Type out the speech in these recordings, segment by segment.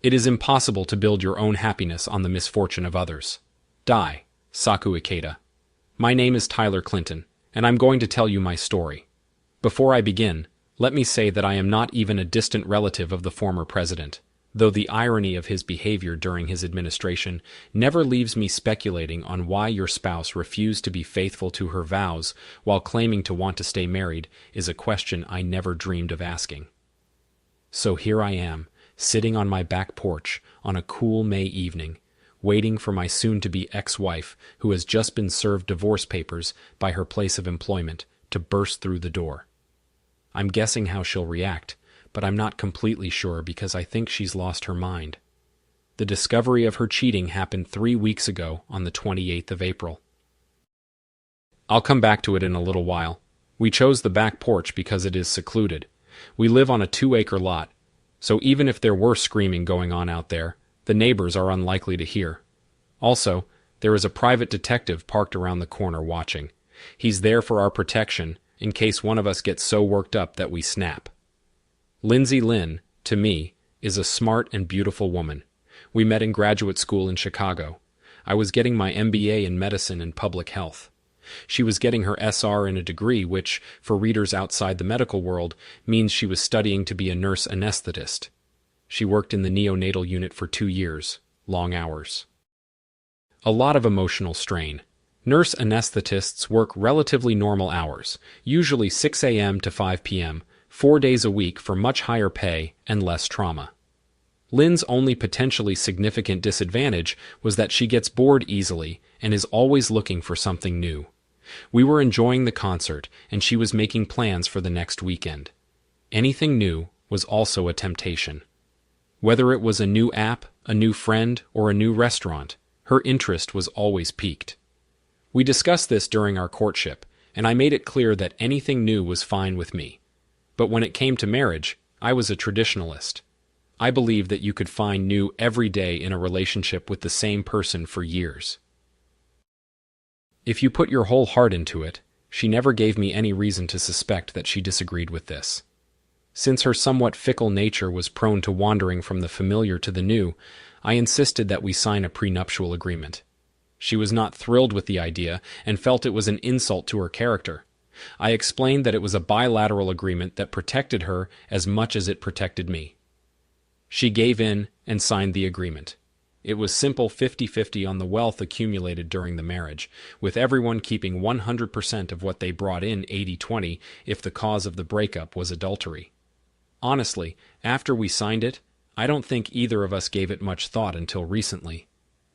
It is impossible to build your own happiness on the misfortune of others. Die, Saku Ikeda. My name is Tyler Clinton, and I'm going to tell you my story. Before I begin, let me say that I am not even a distant relative of the former president, though the irony of his behavior during his administration never leaves me speculating on why your spouse refused to be faithful to her vows while claiming to want to stay married is a question I never dreamed of asking. So here I am, sitting on my back porch on a cool May evening, waiting for my soon-to-be ex-wife, who has just been served divorce papers by her place of employment, to burst through the door. I'm guessing how she'll react, but I'm not completely sure because I think she's lost her mind. The discovery of her cheating happened 3 weeks ago on the 28th of April. I'll come back to it in a little while. We chose the back porch because it is secluded. We live on a 2-acre lot, so even if there were screaming going on out there, the neighbors are unlikely to hear. Also, there is a private detective parked around the corner watching. He's there for our protection, in case one of us gets so worked up that we snap. Lindsay Lynn, to me, is a smart and beautiful woman. We met in graduate school in Chicago. I was getting my MBA in medicine and public health. She was getting her SR in a degree which, for readers outside the medical world, means she was studying to be a nurse anesthetist. She worked in the neonatal unit for 2 years, long hours. A lot of emotional strain. Nurse anesthetists work relatively normal hours, usually 6 a.m. to 5 p.m., 4 days a week for much higher pay and less trauma. Lynn's only potentially significant disadvantage was that she gets bored easily and is always looking for something new. We were enjoying the concert, and she was making plans for the next weekend. Anything new was also a temptation. Whether it was a new app, a new friend, or a new restaurant, her interest was always piqued. We discussed this during our courtship, and I made it clear that anything new was fine with me. But when it came to marriage, I was a traditionalist. I believed that you could find new every day in a relationship with the same person for years. If you put your whole heart into it, she never gave me any reason to suspect that she disagreed with this. Since her somewhat fickle nature was prone to wandering from the familiar to the new, I insisted that we sign a prenuptial agreement. She was not thrilled with the idea and felt it was an insult to her character. I explained that it was a bilateral agreement that protected her as much as it protected me. She gave in and signed the agreement. It was simple 50-50 on the wealth accumulated during the marriage, with everyone keeping 100% of what they brought in 80-20 if the cause of the breakup was adultery. Honestly, after we signed it, I don't think either of us gave it much thought until recently.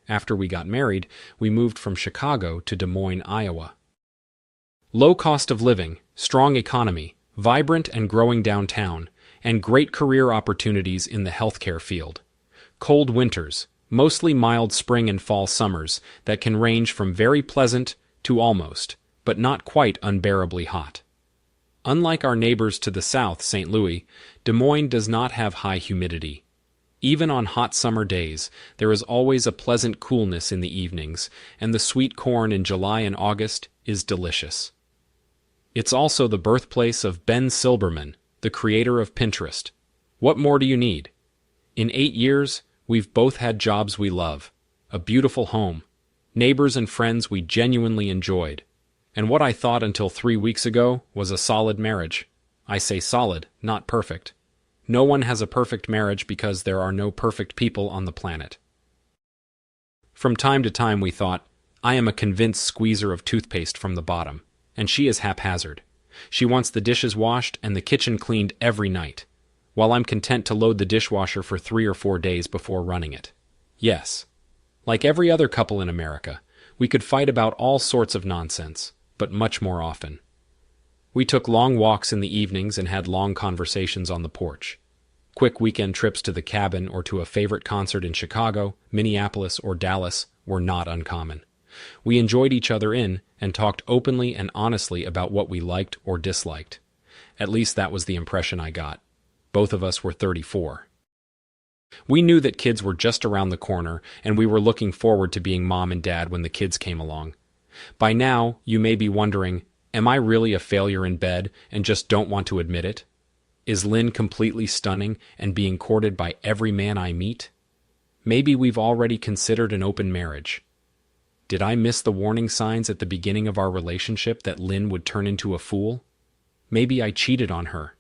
After we got married, we moved from Chicago to Des Moines, Iowa. Low cost of living, strong economy, vibrant and growing downtown, and great career opportunities in the healthcare field. Cold winters, mostly mild spring and fall summers that can range from very pleasant to almost, but not quite unbearably hot. Unlike our neighbors to the south, St. Louis, Des Moines does not have high humidity. Even on hot summer days, there is always a pleasant coolness in the evenings, and the sweet corn in July and August is delicious. It's also the birthplace of Ben Silbermann, the creator of Pinterest. What more do you need? In 8 years, we've both had jobs we love, a beautiful home, neighbors and friends we genuinely enjoyed, and what I thought until 3 weeks ago was a solid marriage. I say solid, not perfect. No one has a perfect marriage because there are no perfect people on the planet. From time to time we thought, I am a convinced squeezer of toothpaste from the bottom, and she is haphazard. She wants the dishes washed and the kitchen cleaned every night, while I'm content to load the dishwasher for 3 or 4 days before running it. Yes, like every other couple in America, we could fight about all sorts of nonsense, but much more often. We took long walks in the evenings and had long conversations on the porch. Quick weekend trips to the cabin or to a favorite concert in Chicago, Minneapolis, or Dallas were not uncommon. We enjoyed each other in and talked openly and honestly about what we liked or disliked. At least that was the impression I got. Both of us were 34. We knew that kids were just around the corner, and we were looking forward to being mom and dad when the kids came along. By now, you may be wondering, am I really a failure in bed and just don't want to admit it? Is Lynn completely stunning and being courted by every man I meet? Maybe we've already considered an open marriage. Did I miss the warning signs at the beginning of our relationship that Lynn would turn into a fool? Maybe I cheated on her,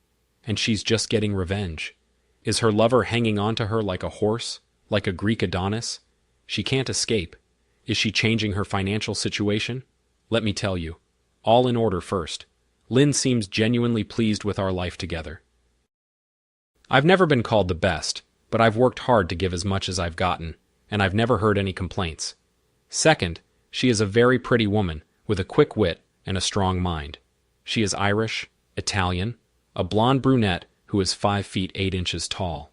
and she's just getting revenge. Is her lover hanging on to her like a horse, like a Greek Adonis? She can't escape. Is she changing her financial situation? Let me tell you, all in order first. Lynn seems genuinely pleased with our life together. I've never been called the best, but I've worked hard to give as much as I've gotten, and I've never heard any complaints. Second, she is a very pretty woman, with a quick wit and a strong mind. She is Irish, Italian, a blonde brunette who is 5 feet 8 inches tall.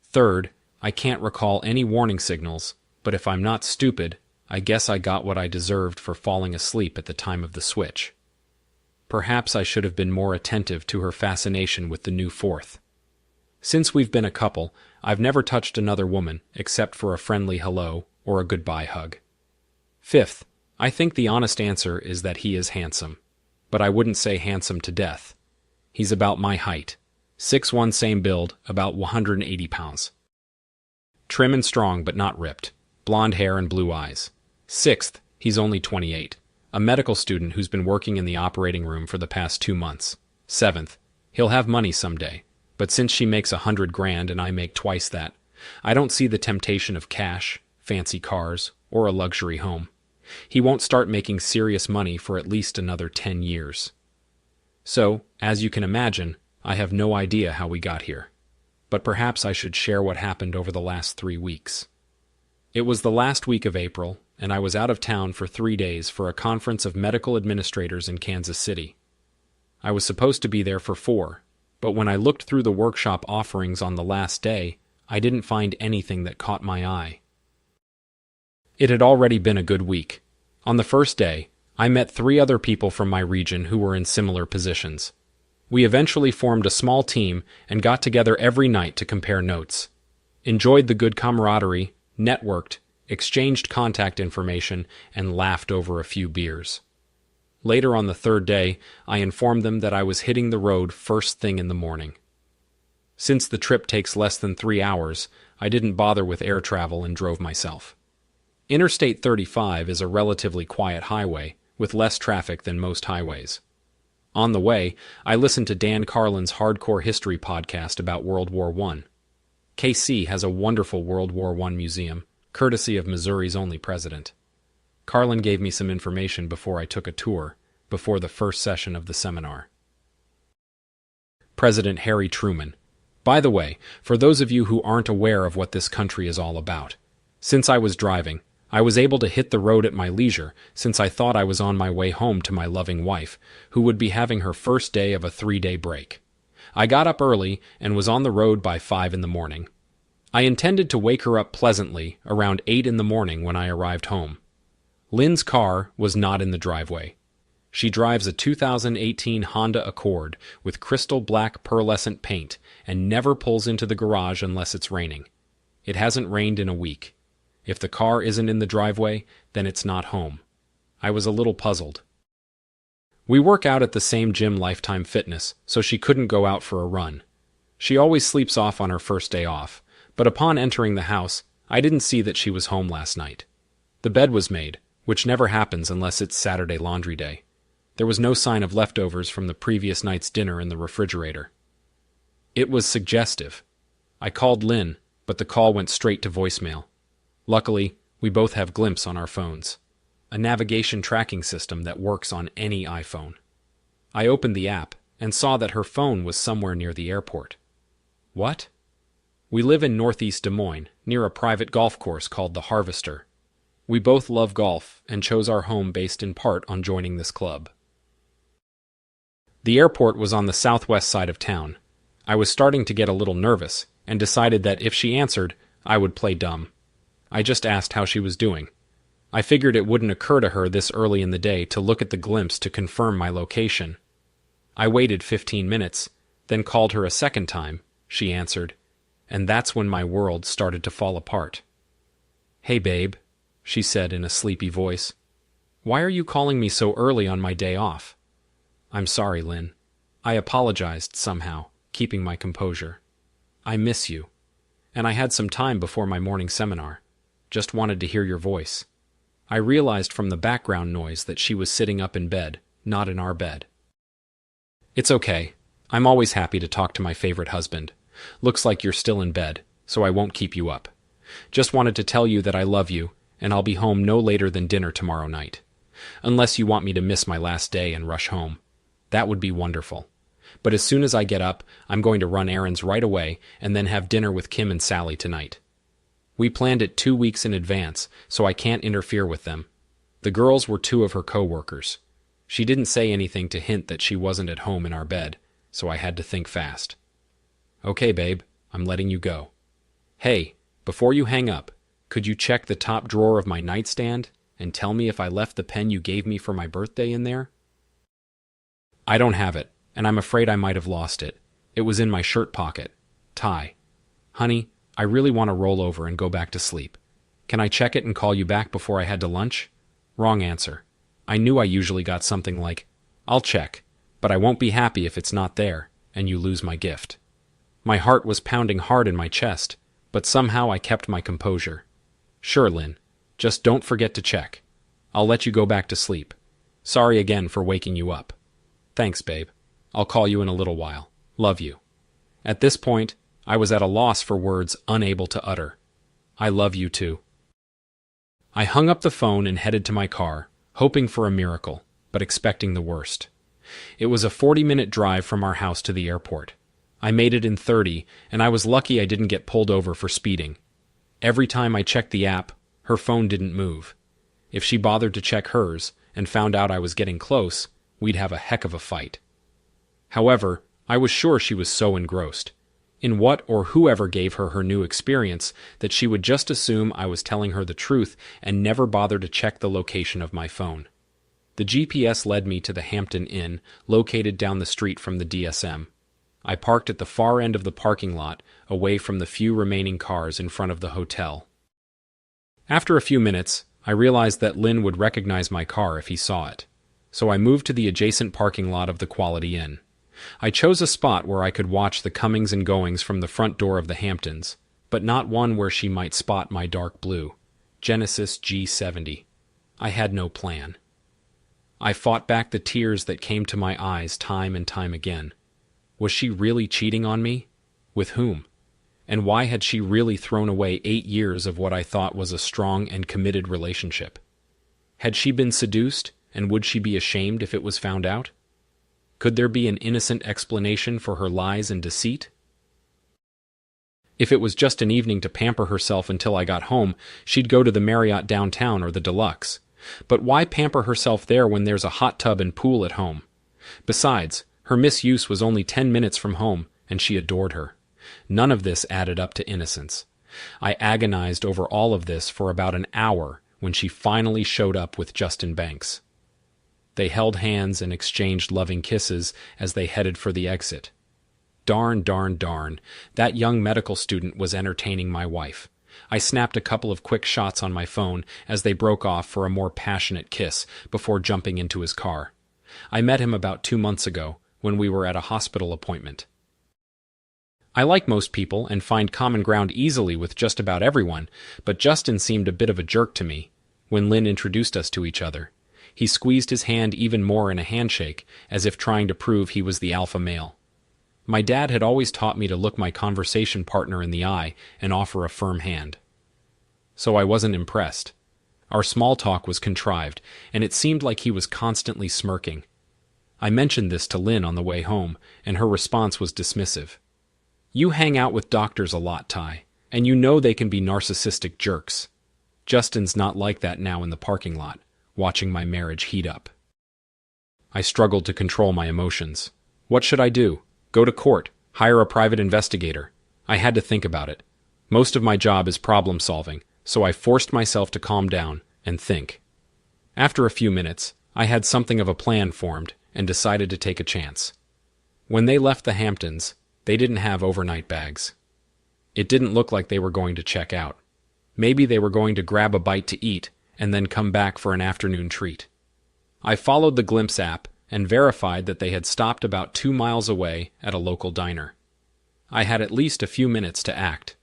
Third, I can't recall any warning signals, but if I'm not stupid, I guess I got what I deserved for falling asleep at the time of the switch. Perhaps I should have been more attentive to her fascination with the new fourth. Since we've been a couple, I've never touched another woman except for a friendly hello or a goodbye hug. Fifth, I think the honest answer is that he is handsome, but I wouldn't say handsome to death. He's about my height, 6'1", same build, about 180 pounds. Trim and strong but not ripped, blonde hair and blue eyes. Sixth, he's only 28, a medical student who's been working in the operating room for the past 2 months. Seventh, he'll have money someday, but since she makes $100 grand and I make twice that, I don't see the temptation of cash, fancy cars, or a luxury home. He won't start making serious money for at least another 10 years. So, as you can imagine, I have no idea how we got here. But perhaps I should share what happened over the last 3 weeks. It was the last week of April, and I was out of town for 3 days for a conference of medical administrators in Kansas City. I was supposed to be there for 4, but when I looked through the workshop offerings on the last day, I didn't find anything that caught my eye. It had already been a good week. On the first day, I met 3 other people from my region who were in similar positions. We eventually formed a small team and got together every night to compare notes. Enjoyed the good camaraderie, networked, exchanged contact information, and laughed over a few beers. Later on the 3rd day, I informed them that I was hitting the road first thing in the morning. Since the trip takes less than 3 hours, I didn't bother with air travel and drove myself. Interstate 35 is a relatively quiet highway, with less traffic than most highways. On the way, I listened to Dan Carlin's Hardcore History podcast about World War I. KC has a wonderful World War I museum, courtesy of Missouri's only president. Carlin gave me some information before I took a tour, before the first session of the seminar. President Harry Truman. By the way, for those of you who aren't aware of what this country is all about, since I was driving, I was able to hit the road at my leisure since I thought I was on my way home to my loving wife, who would be having her first day of a 3-day break. I got up early and was on the road by 5 in the morning. I intended to wake her up pleasantly around 8 in the morning when I arrived home. Lynn's car was not in the driveway. She drives a 2018 Honda Accord with crystal black pearlescent paint and never pulls into the garage unless it's raining. It hasn't rained in a week. If the car isn't in the driveway, then it's not home. I was a little puzzled. We work out at the same gym, Lifetime Fitness, so she couldn't go out for a run. She always sleeps off on her first day off, but upon entering the house, I didn't see that she was home last night. The bed was made, which never happens unless it's Saturday laundry day. There was no sign of leftovers from the previous night's dinner in the refrigerator. It was suggestive. I called Lynn, but the call went straight to voicemail. Luckily, we both have Glimpse on our phones, a navigation tracking system that works on any iPhone. I opened the app and saw that her phone was somewhere near the airport. What? We live in northeast Des Moines, near a private golf course called the Harvester. We both love golf and chose our home based in part on joining this club. The airport was on the southwest side of town. I was starting to get a little nervous and decided that if she answered, I would play dumb. I just asked how she was doing. I figured it wouldn't occur to her this early in the day to look at the Glimpse to confirm my location. I waited 15 minutes, then called her a second time, she answered, and that's when my world started to fall apart. "Hey babe," she said in a sleepy voice. "Why are you calling me so early on my day off?" "I'm sorry, Lynn." I apologized somehow, keeping my composure. "I miss you. and I had some time before my morning seminar. Just wanted to hear your voice." I realized from the background noise that she was sitting up in bed, not in our bed. "It's okay. I'm always happy to talk to my favorite husband. Looks like you're still in bed, so I won't keep you up. Just wanted to tell you that I love you, and I'll be home no later than dinner tomorrow night. Unless you want me to miss my last day and rush home. That would be wonderful. But as soon as I get up, I'm going to run errands right away and then have dinner with Kim and Sally tonight. We planned it 2 weeks in advance, so I can't interfere with them. The girls were 2 of her co-workers. She didn't say anything to hint that she wasn't at home in our bed, so I had to think fast. Okay, babe, I'm letting you go. Hey, before you hang up, could you check the top drawer of my nightstand and tell me if I left the pen you gave me for my birthday in there? I don't have it, and I'm afraid I might have lost it. It was in my shirt pocket. Ty. Honey, I really want to roll over and go back to sleep. Can I check it and call you back before I head to lunch? Wrong answer. I knew I usually got something like, I'll check, but I won't be happy if it's not there, and you lose my gift. My heart was pounding hard in my chest, but somehow I kept my composure. Sure, Lynn. Just don't forget to check. I'll let you go back to sleep. Sorry again for waking you up. Thanks, babe. I'll call you in a little while. Love you. At this point, I was at a loss for words, unable to utter. I love you too. I hung up the phone and headed to my car, hoping for a miracle, but expecting the worst. It was a 40-minute drive from our house to the airport. I made it in 30, and I was lucky I didn't get pulled over for speeding. Every time I checked the app, her phone didn't move. If she bothered to check hers and found out I was getting close, we'd have a heck of a fight. However, I was sure she was so engrossed in what or whoever gave her her new experience that she would just assume I was telling her the truth and never bother to check the location of my phone. The GPS led me to the Hampton Inn, located down the street from the DSM. I parked at the far end of the parking lot, away from the few remaining cars in front of the hotel. After a few minutes, I realized that Lynn would recognize my car if he saw it, so I moved to the adjacent parking lot of the Quality Inn. I chose a spot where I could watch the comings and goings from the front door of the Hamptons, but not one where she might spot my dark blue Genesis G70. I had no plan. I fought back the tears that came to my eyes time and time again. Was she really cheating on me? With whom? And why had she really thrown away 8 years of what I thought was a strong and committed relationship? Had she been seduced, and would she be ashamed if it was found out? Could there be an innocent explanation for her lies and deceit? If it was just an evening to pamper herself until I got home, she'd go to the Marriott downtown or the Deluxe. But why pamper herself there when there's a hot tub and pool at home? Besides, her misuse was only 10 minutes from home, and she adored her. None of this added up to innocence. I agonized over all of this for about an hour when she finally showed up with Justin Banks. They held hands and exchanged loving kisses as they headed for the exit. Darn, darn, darn, that young medical student was entertaining my wife. I snapped a couple of quick shots on my phone as they broke off for a more passionate kiss before jumping into his car. I met him about 2 months ago, when we were at a hospital appointment. I like most people and find common ground easily with just about everyone, but Justin seemed a bit of a jerk to me when Lynn introduced us to each other. He squeezed his hand even more in a handshake, as if trying to prove he was the alpha male. My dad had always taught me to look my conversation partner in the eye and offer a firm hand. So I wasn't impressed. Our small talk was contrived, and it seemed like he was constantly smirking. I mentioned this to Lynn on the way home, and her response was dismissive. You hang out with doctors a lot, Ty, and you know they can be narcissistic jerks. Justin's not like that now in the parking lot, watching my marriage heat up. I struggled to control my emotions. What should I do? Go to court? Hire a private investigator? I had to think about it. Most of my job is problem solving, so I forced myself to calm down and think. After a few minutes, I had something of a plan formed and decided to take a chance. When they left the Hamptons, they didn't have overnight bags. It didn't look like they were going to check out. Maybe they were going to grab a bite to eat and then come back for an afternoon treat. I followed the Glimpse app and verified that they had stopped about 2 miles away at a local diner. I had at least a few minutes to act.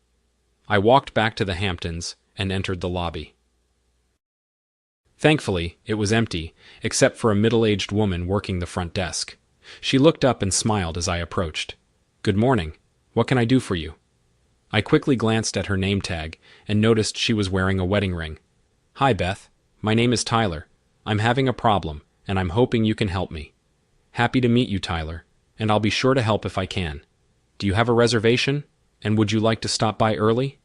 I walked back to the Hamptons and entered the lobby. Thankfully, it was empty, except for a middle-aged woman working the front desk. She looked up and smiled as I approached. "Good morning. What can I do for you?" I quickly glanced at her name tag and noticed she was wearing a wedding ring. "Hi, Beth. My name is Tyler. I'm having a problem, and I'm hoping you can help me." "Happy to meet you, Tyler, and I'll be sure to help if I can. Do you have a reservation, and would you like to stop by early?"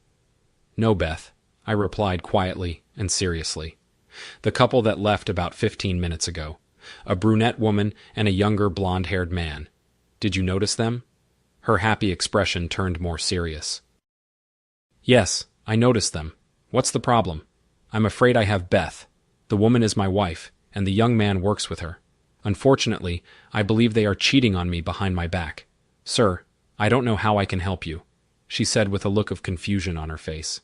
"No, Beth," I replied quietly and seriously. The couple that left about 15 minutes ago. A brunette woman and a younger blonde-haired man. Did you notice them? Her happy expression turned more serious. "Yes, I noticed them. What's the problem?" "I'm afraid I have Beth. The woman is my wife, and the young man works with her. Unfortunately, I believe they are cheating on me behind my back. Sir, I don't know how I can help you," she said with a look of confusion on her face.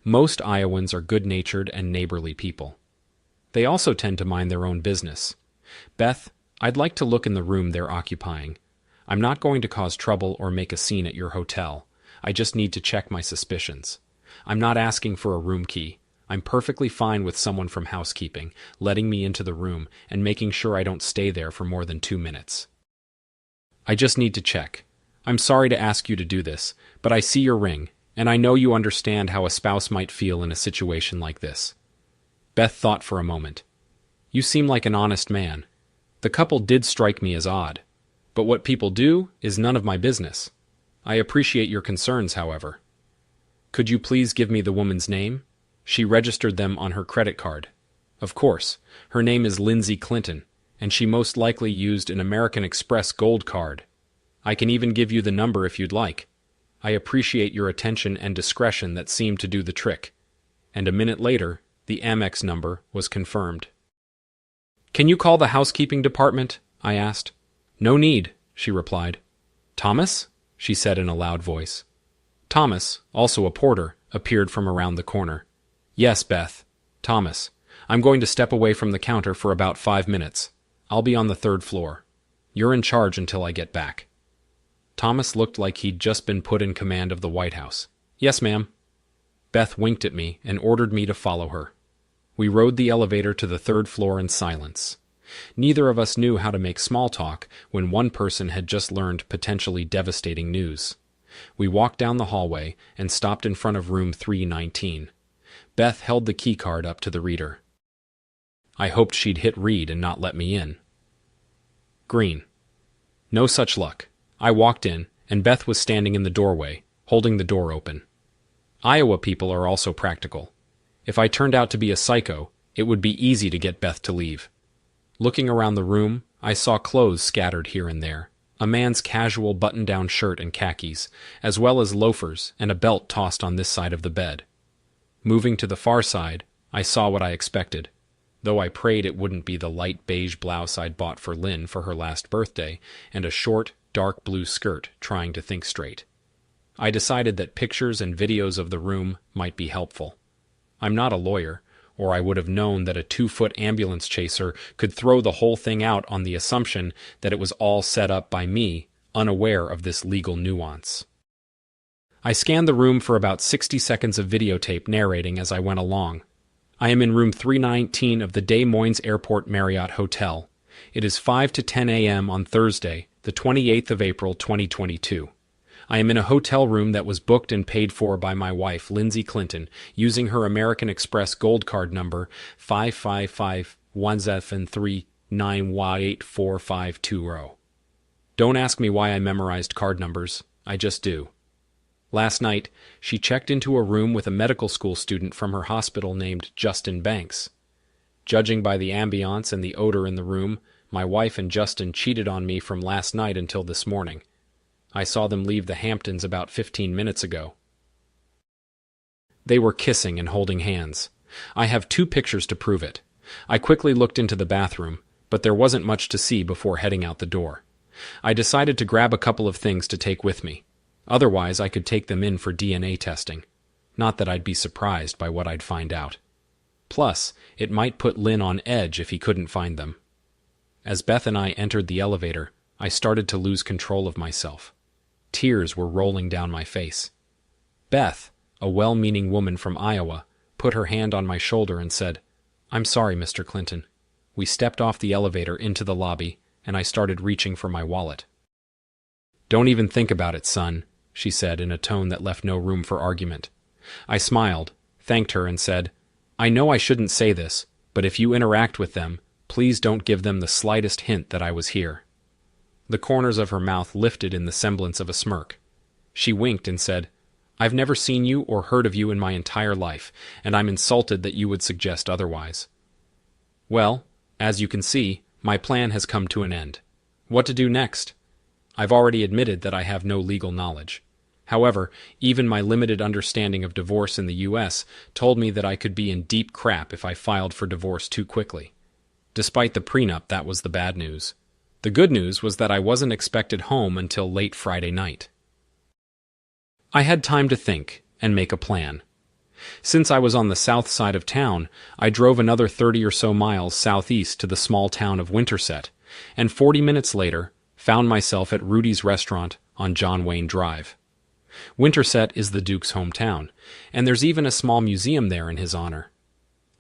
Most Iowans are good-natured and neighborly people. They also tend to mind their own business. "Beth, I'd like to look in the room they're occupying. I'm not going to cause trouble or make a scene at your hotel. I just need to check my suspicions. I'm not asking for a room key. I'm perfectly fine with someone from housekeeping letting me into the room and making sure I don't stay there for more than 2 minutes. I just need to check. I'm sorry to ask you to do this, but I see your ring, and I know you understand how a spouse might feel in a situation like this." Beth thought for a moment. "You seem like an honest man. The couple did strike me as odd, but what people do is none of my business. I appreciate your concerns, however. Could you please give me the woman's name?" She registered them on her credit card. "Of course, her name is Lindsay Clinton, and she most likely used an American Express Gold card. I can even give you the number if you'd like. I appreciate your attention and discretion that seemed to do the trick." And a minute later, the Amex number was confirmed. "Can you call the housekeeping department?" I asked. "No need," she replied. "Thomas?" she said in a loud voice. Thomas, also a porter, appeared from around the corner. "Yes, Beth. Thomas. I'm going to step away from the counter for about 5 minutes. I'll be on the 3rd floor. You're in charge until I get back." Thomas looked like he'd just been put in command of the White House. "Yes, ma'am." Beth winked at me and ordered me to follow her. We rode the elevator to the 3rd floor in silence. Neither of us knew how to make small talk when one person had just learned potentially devastating news. We walked down the hallway and stopped in front of room 319. Beth held the key card up to the reader. I hoped she'd hit read and not let me in. Green. No such luck. I walked in, and Beth was standing in the doorway, holding the door open. Iowa people are also practical. If I turned out to be a psycho, it would be easy to get Beth to leave. Looking around the room, I saw clothes scattered here and there, a man's casual button-down shirt and khakis, as well as loafers and a belt tossed on this side of the bed. Moving to the far side, I saw what I expected, though I prayed it wouldn't be the light beige blouse I'd bought for Lynn for her last birthday and a short, dark blue skirt trying to think straight. I decided that pictures and videos of the room might be helpful. I'm not a lawyer, or I would have known that a 2-foot ambulance chaser could throw the whole thing out on the assumption that it was all set up by me, unaware of this legal nuance. I scanned the room for about 60 seconds of videotape narrating as I went along. I am in room 319 of the Des Moines Airport Marriott Hotel. It is 5 to 10 a.m. on Thursday, the 28th of April, 2022. I am in a hotel room that was booked and paid for by my wife, Lindsay Clinton, using her American Express Gold Card number 555-173-9Y84520. Don't ask me why I memorized card numbers. I just do. Last night, she checked into a room with a medical school student from her hospital named Justin Banks. Judging by the ambiance and the odor in the room, my wife and Justin cheated on me from last night until this morning. I saw them leave the Hamptons about 15 minutes ago. They were kissing and holding hands. I have 2 pictures to prove it. I quickly looked into the bathroom, but there wasn't much to see before heading out the door. I decided to grab a couple of things to take with me. Otherwise, I could take them in for DNA testing. Not that I'd be surprised by what I'd find out. Plus, it might put Lynn on edge if he couldn't find them. As Beth and I entered the elevator, I started to lose control of myself. Tears were rolling down my face. "Beth, a well-meaning woman from Iowa, put her hand on my shoulder and said, "I'm sorry, Mr. Clinton." We stepped off the elevator into the lobby, and I started reaching for my wallet. "Don't even think about it, son," she said in a tone that left no room for argument. I smiled, thanked her, and said, "I know I shouldn't say this, but if you interact with them, please don't give them the slightest hint that I was here." The corners of her mouth lifted in the semblance of a smirk. She winked and said, "I've never seen you or heard of you in my entire life, and I'm insulted that you would suggest otherwise." "Well, as you can see, my plan has come to an end. What to do next? I've already admitted that I have no legal knowledge. However, even my limited understanding of divorce in the U.S. told me that I could be in deep crap if I filed for divorce too quickly. Despite the prenup, that was the bad news. The good news was that I wasn't expected home until late Friday night. I had time to think and make a plan. Since I was on the south side of town, I drove another 30 or so miles southeast to the small town of Winterset, and 40 minutes later found myself at Rudy's restaurant on John Wayne Drive. Winterset is the Duke's hometown, and there's even a small museum there in his honor.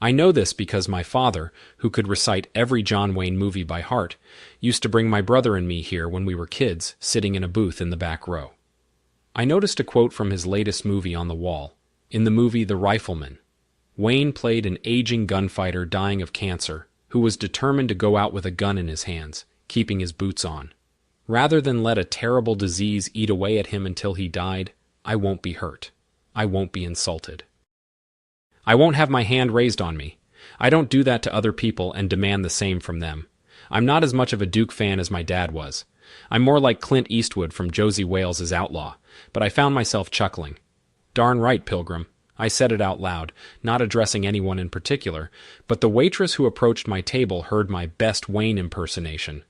I know this because my father, who could recite every John Wayne movie by heart, used to bring my brother and me here when we were kids, sitting in a booth in the back row. I noticed a quote from his latest movie on the wall. In the movie The Rifleman, Wayne played an aging gunfighter dying of cancer who was determined to go out with a gun in his hands, keeping his boots on. Rather than let a terrible disease eat away at him until he died, I won't be hurt. I won't be insulted. I won't have my hand raised on me. I don't do that to other people and demand the same from them. I'm not as much of a Duke fan as my dad was. I'm more like Clint Eastwood from Josie Wales's Outlaw, but I found myself chuckling. "Darn right, Pilgrim." I said it out loud, not addressing anyone in particular, but the waitress who approached my table heard my best Wayne impersonation.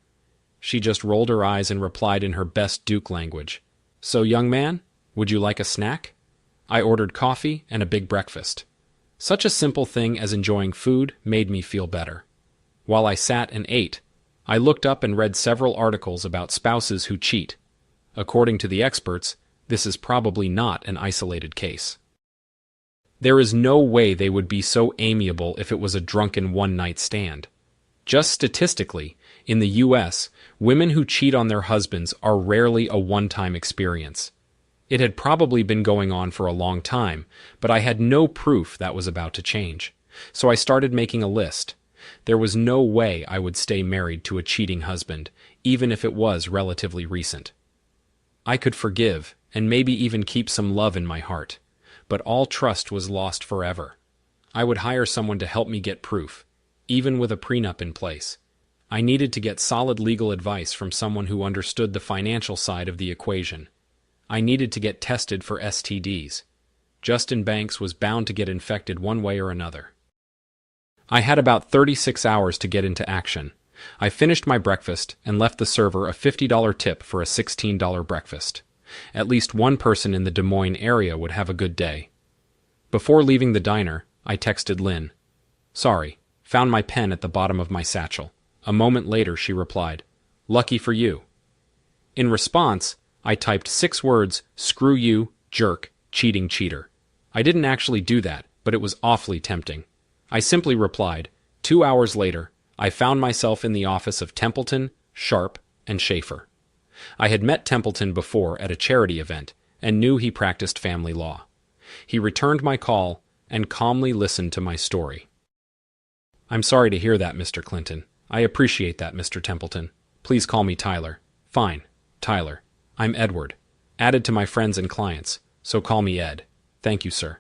She just rolled her eyes and replied in her best Duke language, "So, young man, would you like a snack?" I ordered coffee and a big breakfast. Such a simple thing as enjoying food made me feel better. While I sat and ate, I looked up and read several articles about spouses who cheat. According to the experts, this is probably not an isolated case. There is no way they would be so amiable if it was a drunken one-night stand. Just statistically, in the U.S., women who cheat on their husbands are rarely a one-time experience. It had probably been going on for a long time, but I had no proof that was about to change. So I started making a list. There was no way I would stay married to a cheating husband, even if it was relatively recent. I could forgive, and maybe even keep some love in my heart, but all trust was lost forever. I would hire someone to help me get proof, even with a prenup in place. I needed to get solid legal advice from someone who understood the financial side of the equation. I needed to get tested for STDs. Justin Banks was bound to get infected one way or another. I had about 36 hours to get into action. I finished my breakfast and left the server a $50 tip for a $16 breakfast. At least one person in the Des Moines area would have a good day. Before leaving the diner, I texted Lynn. "Sorry, found my pen at the bottom of my satchel." A moment later, she replied, "Lucky for you." In response, I typed 6 words, "Screw you, jerk, cheating cheater." I didn't actually do that, but it was awfully tempting. I simply replied. 2 hours later, I found myself in the office of Templeton, Sharp, and Schaefer. I had met Templeton before at a charity event and knew he practiced family law. He returned my call and calmly listened to my story. "I'm sorry to hear that, Mr. Clinton. I appreciate that, Mr. Templeton. Please call me Tyler." "Fine, Tyler. I'm Edward. Added to my friends and clients, so call me Ed." "Thank you, sir."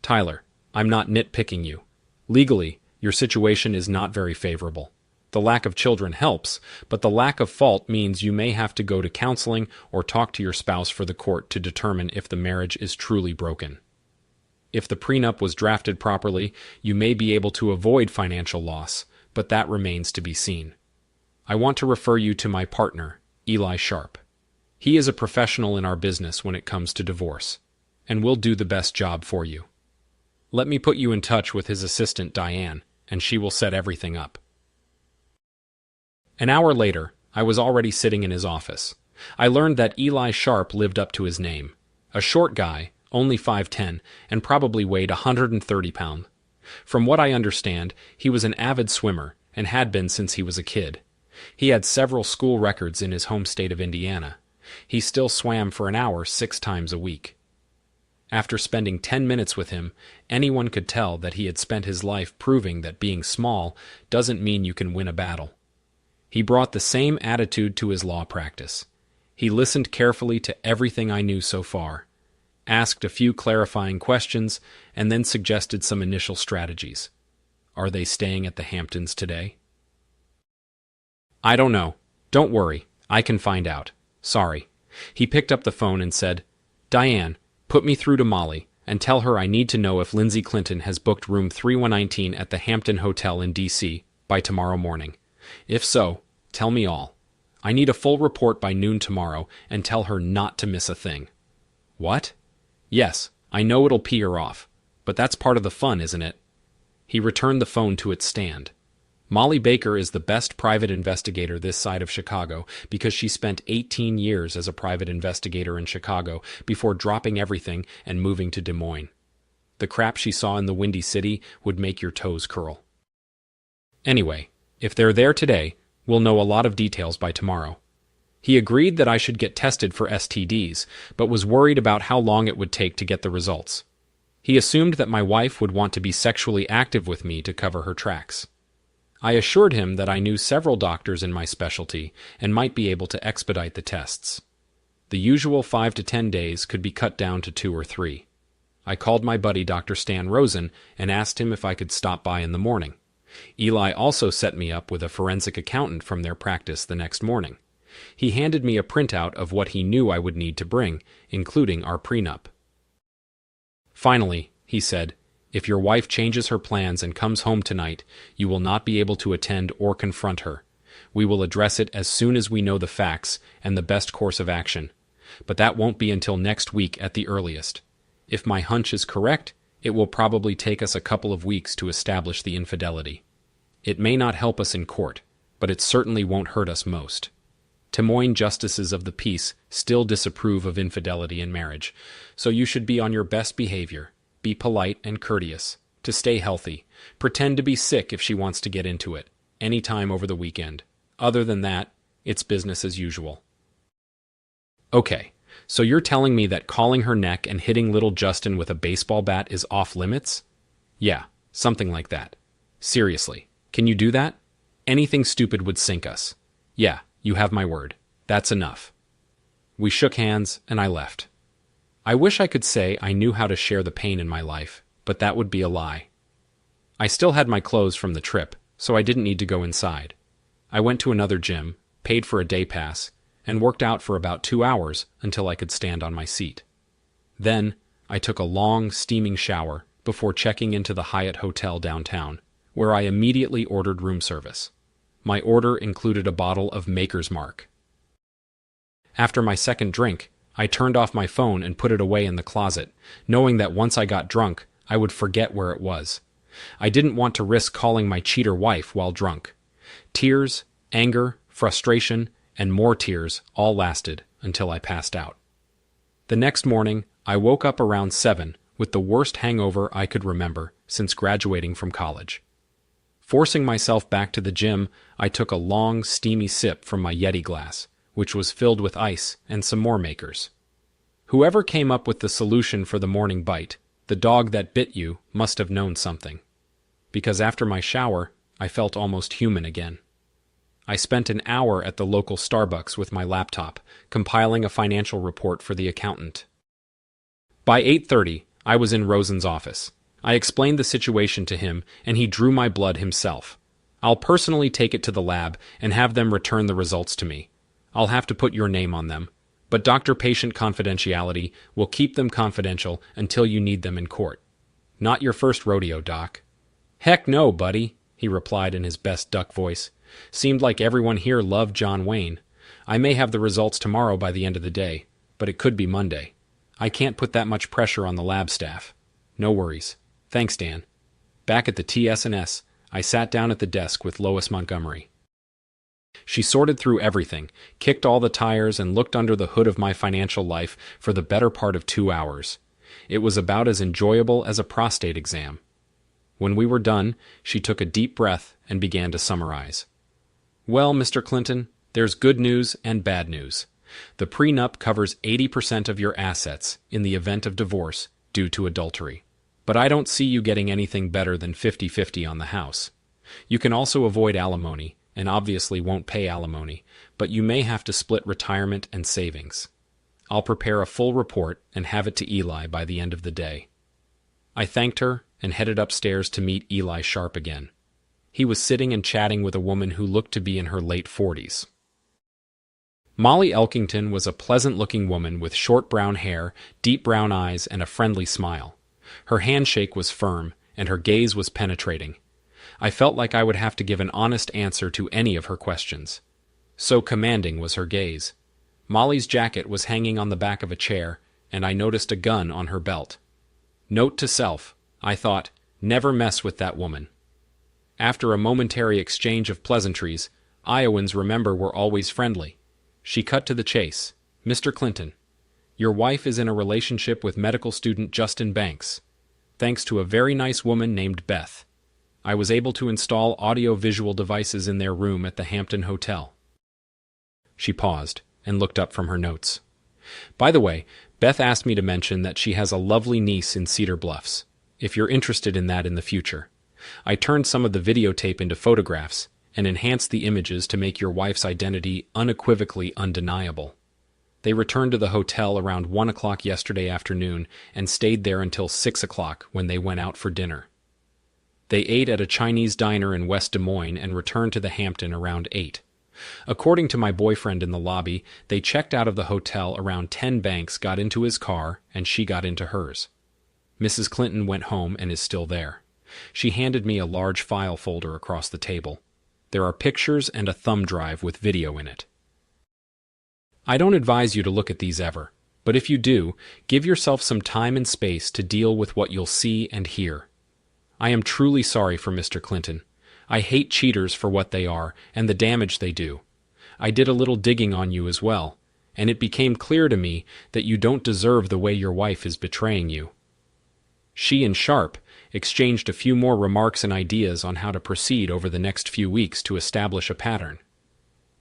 "Tyler, I'm not nitpicking you. Legally, your situation is not very favorable. The lack of children helps, but the lack of fault means you may have to go to counseling or talk to your spouse for the court to determine if the marriage is truly broken. If the prenup was drafted properly, you may be able to avoid financial loss, but that remains to be seen. I want to refer you to my partner, Eli Sharp. He is a professional in our business when it comes to divorce, and will do the best job for you. Let me put you in touch with his assistant, Diane, and she will set everything up." An hour later, I was already sitting in his office. I learned that Eli Sharp lived up to his name. A short guy, only 5'10", and probably weighed 130 pounds. From what I understand, he was an avid swimmer and had been since he was a kid. He had several school records in his home state of Indiana. He still swam for an hour 6 times a week. After spending 10 minutes with him, anyone could tell that he had spent his life proving that being small doesn't mean you can win a battle. He brought the same attitude to his law practice. He listened carefully to everything I knew so far, asked a few clarifying questions, and then suggested some initial strategies. Are they staying at the Hamptons today? I don't know. Don't worry. I can find out. Sorry. He picked up the phone and said, Diane, put me through to Molly and tell her I need to know if Lindsay Clinton has booked room 3119 at the Hampton Hotel in D.C. by tomorrow morning. If so, tell me all. I need a full report by noon tomorrow and tell her not to miss a thing. What? Yes, I know it'll pee her off, but that's part of the fun, isn't it? He returned the phone to its stand. Molly Baker is the best private investigator this side of Chicago because she spent 18 years as a private investigator in Chicago before dropping everything and moving to Des Moines. The crap she saw in the Windy City would make your toes curl. Anyway, if they're there today, we'll know a lot of details by tomorrow. He agreed that I should get tested for STDs, but was worried about how long it would take to get the results. He assumed that my wife would want to be sexually active with me to cover her tracks. I assured him that I knew several doctors in my specialty and might be able to expedite the tests. The usual 5 to 10 days could be cut down to 2 or 3. I called my buddy Dr. Stan Rosen and asked him if I could stop by in the morning. Eli also set me up with a forensic accountant from their practice the next morning. He handed me a printout of what he knew I would need to bring, including our prenup. Finally, he said, if your wife changes her plans and comes home tonight, you will not be able to attend or confront her. We will address it as soon as we know the facts and the best course of action. But that won't be until next week at the earliest. If my hunch is correct, it will probably take us a couple of weeks to establish the infidelity. It may not help us in court, but it certainly won't hurt us most. Des Moines justices of the peace still disapprove of infidelity in marriage, so you should be on your best behavior. Be polite and courteous, to stay healthy. Pretend to be sick if she wants to get into it, any time over the weekend. Other than that, it's business as usual. Okay, so you're telling me that calling her neck and hitting little Justin with a baseball bat is off limits? Yeah, something like that. Seriously, can you do that? Anything stupid would sink us. Yeah, you have my word. That's enough. We shook hands, and I left. I wish I could say I knew how to share the pain in my life, but that would be a lie. I still had my clothes from the trip, so I didn't need to go inside. I went to another gym, paid for a day pass, and worked out for about 2 hours until I could stand on my seat. Then, I took a long, steaming shower before checking into the Hyatt Hotel downtown, where I immediately ordered room service. My order included a bottle of Maker's Mark. After my second drink, I turned off my phone and put it away in the closet, knowing that once I got drunk, I would forget where it was. I didn't want to risk calling my cheater wife while drunk. Tears, anger, frustration, and more tears all lasted until I passed out. The next morning, I woke up around 7 with the worst hangover I could remember since graduating from college. Forcing myself back to the gym, I took a long, steamy sip from my Yeti glass, which was filled with ice and some more Makers. Whoever came up with the solution for the morning bite, the dog that bit you, must have known something. Because after my shower, I felt almost human again. I spent an hour at the local Starbucks with my laptop, compiling a financial report for the accountant. By 8:30, I was in Rosen's office. I explained the situation to him, and he drew my blood himself. I'll personally take it to the lab and have them return the results to me. I'll have to put your name on them, but doctor-patient confidentiality will keep them confidential until you need them in court. Not your first rodeo, Doc. Heck no, buddy, he replied in his best duck voice. Seemed like everyone here loved John Wayne. I may have the results tomorrow by the end of the day, but it could be Monday. I can't put that much pressure on the lab staff. No worries. Thanks, Dan. Back at the TS&S, I sat down at the desk with Lois Montgomery. She sorted through everything, kicked all the tires, and looked under the hood of my financial life for the better part of 2 hours. It was about as enjoyable as a prostate exam. When we were done, she took a deep breath and began to summarize. Well, Mr. Clinton, there's good news and bad news. The prenup covers 80% of your assets in the event of divorce due to adultery. But I don't see you getting anything better than 50-50 on the house. You can also avoid alimony, and obviously won't pay alimony, but you may have to split retirement and savings. I'll prepare a full report and have it to Eli by the end of the day. I thanked her and headed upstairs to meet Eli Sharp again. He was sitting and chatting with a woman who looked to be in her late 40s. Molly Elkington was a pleasant-looking woman with short brown hair, deep brown eyes, and a friendly smile. Her handshake was firm, and her gaze was penetrating. I felt like I would have to give an honest answer to any of her questions. So commanding was her gaze. Molly's jacket was hanging on the back of a chair, and I noticed a gun on her belt. Note to self, I thought, never mess with that woman. After a momentary exchange of pleasantries, Iowans, remember, were always friendly. She cut to the chase. Mr. Clinton, your wife is in a relationship with medical student Justin Banks. Thanks to a very nice woman named Beth. I was able to install audio-visual devices in their room at the Hampton Hotel. She paused and looked up from her notes. By the way, Beth asked me to mention that she has a lovely niece in Cedar Bluffs, if you're interested in that in the future. I turned some of the videotape into photographs and enhanced the images to make your wife's identity unequivocally undeniable. They returned to the hotel around 1 o'clock yesterday afternoon and stayed there until 6 o'clock when they went out for dinner. They ate at a Chinese diner in West Des Moines and returned to the Hampton around 8. According to my boyfriend in the lobby, they checked out of the hotel around 10. Banks got into his car and she got into hers. Mrs. Clinton went home and is still there. She handed me a large file folder across the table. There are pictures and a thumb drive with video in it. I don't advise you to look at these ever, but if you do, give yourself some time and space to deal with what you'll see and hear. I am truly sorry for Mr. Clinton. I hate cheaters for what they are and the damage they do. I did a little digging on you as well, and it became clear to me that you don't deserve the way your wife is betraying you. She and Sharp exchanged a few more remarks and ideas on how to proceed over the next few weeks to establish a pattern.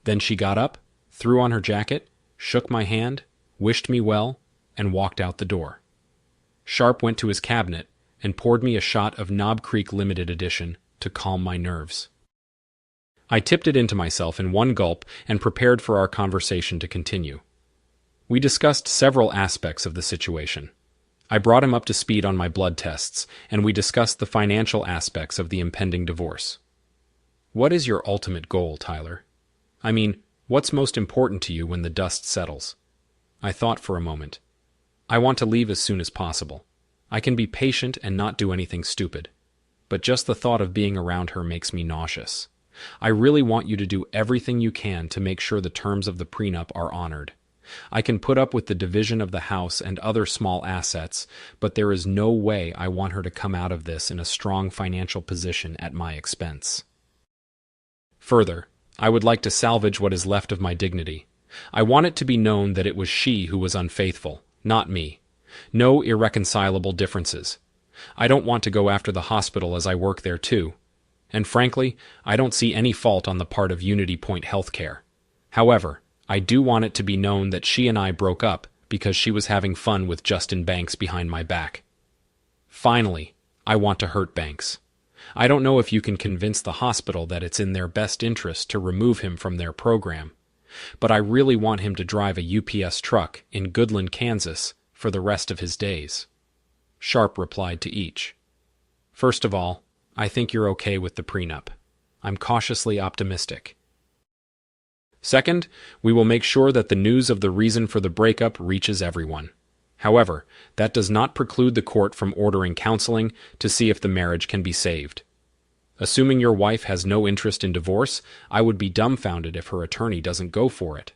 Then she got up, threw on her jacket, shook my hand, wished me well, and walked out the door. Sharp went to his cabinet and poured me a shot of Knob Creek Limited Edition to calm my nerves. I tipped it into myself in one gulp and prepared for our conversation to continue. We discussed several aspects of the situation. I brought him up to speed on my blood tests, and we discussed the financial aspects of the impending divorce. What is your ultimate goal, Tyler? I mean, what's most important to you when the dust settles? I thought for a moment. I want to leave as soon as possible. I can be patient and not do anything stupid. But just the thought of being around her makes me nauseous. I really want you to do everything you can to make sure the terms of the prenup are honored. I can put up with the division of the house and other small assets, but there is no way I want her to come out of this in a strong financial position at my expense. Further, I would like to salvage what is left of my dignity. I want it to be known that it was she who was unfaithful, not me. No irreconcilable differences. I don't want to go after the hospital as I work there too. And frankly, I don't see any fault on the part of Unity Point Healthcare. However, I do want it to be known that she and I broke up because she was having fun with Justin Banks behind my back. Finally, I want to hurt Banks. I don't know if you can convince the hospital that it's in their best interest to remove him from their program, but I really want him to drive a UPS truck in Goodland, Kansas, for the rest of his days. Sharp replied to each. First of all, I think you're okay with the prenup. I'm cautiously optimistic. Second, we will make sure that the news of the reason for the breakup reaches everyone. However, that does not preclude the court from ordering counseling to see if the marriage can be saved. Assuming your wife has no interest in divorce, I would be dumbfounded if her attorney doesn't go for it.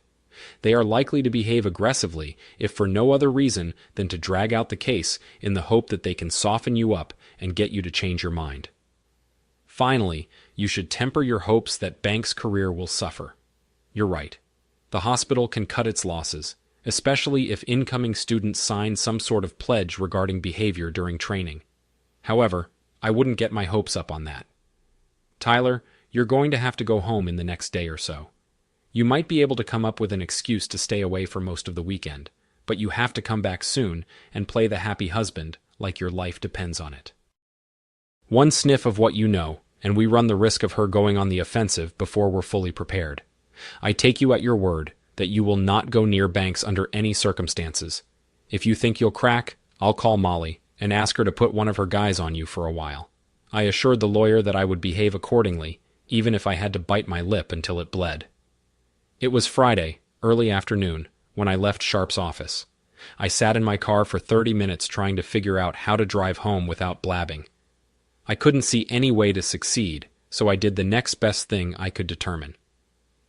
They are likely to behave aggressively if for no other reason than to drag out the case in the hope that they can soften you up and get you to change your mind. Finally, you should temper your hopes that Banks' career will suffer. You're right. The hospital can cut its losses, especially if incoming students sign some sort of pledge regarding behavior during training. However, I wouldn't get my hopes up on that. Tyler, you're going to have to go home in the next day or so. You might be able to come up with an excuse to stay away for most of the weekend, but you have to come back soon and play the happy husband like your life depends on it. One sniff of what you know, and we run the risk of her going on the offensive before we're fully prepared. I take you at your word that you will not go near Banks under any circumstances. If you think you'll crack, I'll call Molly and ask her to put one of her guys on you for a while. I assured the lawyer that I would behave accordingly, even if I had to bite my lip until it bled. It was Friday, early afternoon, when I left Sharp's office. I sat in my car for 30 minutes trying to figure out how to drive home without blabbing. I couldn't see any way to succeed, so I did the next best thing I could determine.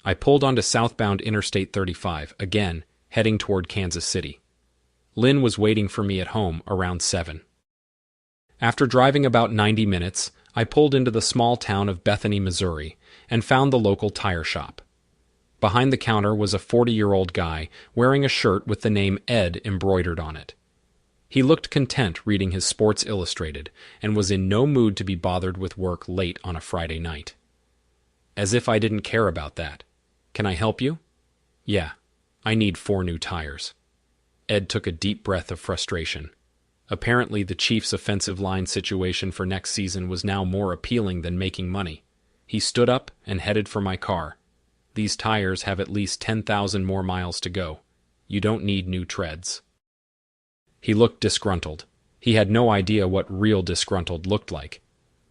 I pulled onto southbound Interstate 35, again, heading toward Kansas City. Lynn was waiting for me at home around 7. After driving about 90 minutes, I pulled into the small town of Bethany, Missouri, and found the local tire shop. Behind the counter was a 40-year-old guy wearing a shirt with the name Ed embroidered on it. He looked content reading his Sports Illustrated and was in no mood to be bothered with work late on a Friday night. As if I didn't care about that. Can I help you? Yeah, I need 4 new tires. Ed took a deep breath of frustration. Apparently, the Chiefs' offensive line situation for next season was now more appealing than making money. He stood up and headed for my car. These tires have at least 10,000 more miles to go. You don't need new treads. He looked disgruntled. He had no idea what real disgruntled looked like.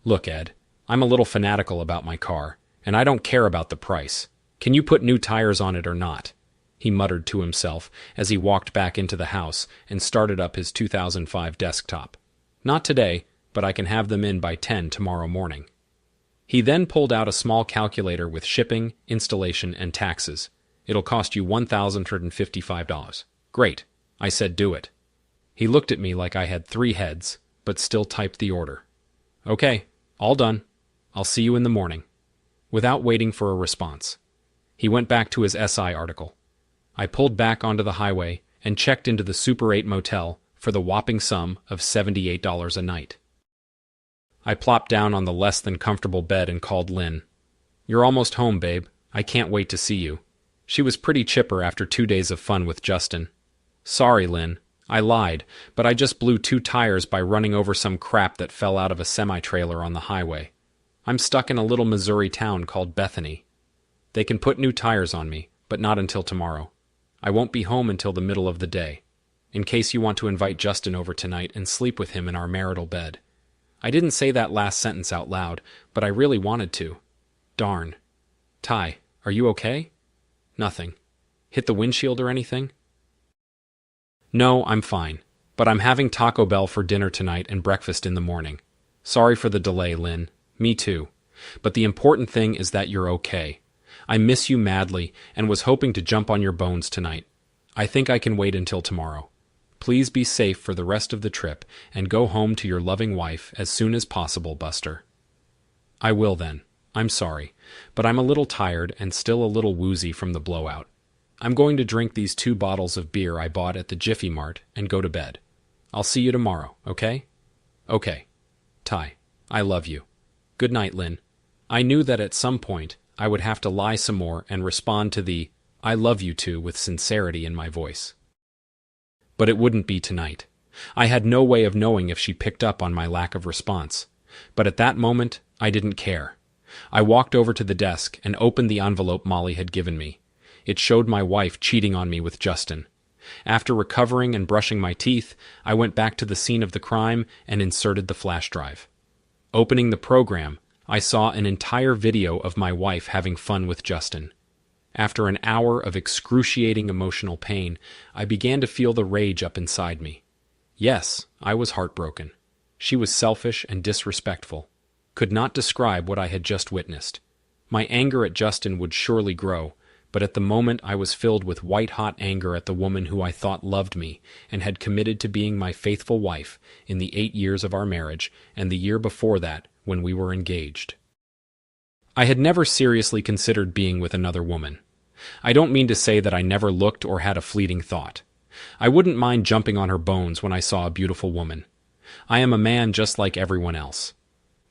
Look, Ed, I'm a little fanatical about my car, and I don't care about the price. Can you put new tires on it or not? He muttered to himself as he walked back into the house and started up his 2005 desktop. Not today, but I can have them in by 10 tomorrow morning. He then pulled out a small calculator with shipping, installation, and taxes. It'll cost you $1,155. Great. I said do it. He looked at me like I had 3 heads, but still typed the order. Okay, all done. I'll see you in the morning. Without waiting for a response, he went back to his SI article. I pulled back onto the highway and checked into the Super 8 motel for the whopping sum of $78 a night. I plopped down on the less than comfortable bed and called Lynn. You're almost home, babe. I can't wait to see you. She was pretty chipper after 2 days of fun with Justin. Sorry, Lynn. I lied, but I just blew 2 tires by running over some crap that fell out of a semi-trailer on the highway. I'm stuck in a little Missouri town called Bethany. They can put new tires on me, but not until tomorrow. I won't be home until the middle of the day, in case you want to invite Justin over tonight and sleep with him in our marital bed. I didn't say that last sentence out loud, but I really wanted to. Darn. Ty, are you okay? Nothing. Hit the windshield or anything? No, I'm fine, but I'm having Taco Bell for dinner tonight and breakfast in the morning. Sorry for the delay, Lynn. Me too. But the important thing is that you're okay. I miss you madly and was hoping to jump on your bones tonight. I think I can wait until tomorrow. Please be safe for the rest of the trip and go home to your loving wife as soon as possible, Buster. I will then. I'm sorry, but I'm a little tired and still a little woozy from the blowout. I'm going to drink these 2 bottles of beer I bought at the Jiffy Mart and go to bed. I'll see you tomorrow, okay? Okay. Ty, I love you. Good night, Lynn. I knew that at some point I would have to lie some more and respond to the I love you too with sincerity in my voice. But it wouldn't be tonight. I had no way of knowing if she picked up on my lack of response. But at that moment, I didn't care. I walked over to the desk and opened the envelope Molly had given me. It showed my wife cheating on me with Justin. After recovering and brushing my teeth, I went back to the scene of the crime and inserted the flash drive. Opening the program, I saw an entire video of my wife having fun with Justin. After an hour of excruciating emotional pain, I began to feel the rage up inside me. Yes, I was heartbroken. She was selfish and disrespectful. Could not describe what I had just witnessed. My anger at Justin would surely grow, but at the moment I was filled with white-hot anger at the woman who I thought loved me and had committed to being my faithful wife in the 8 years of our marriage and the year before that when we were engaged. I had never seriously considered being with another woman. I don't mean to say that I never looked or had a fleeting thought. I wouldn't mind jumping on her bones when I saw a beautiful woman. I am a man just like everyone else.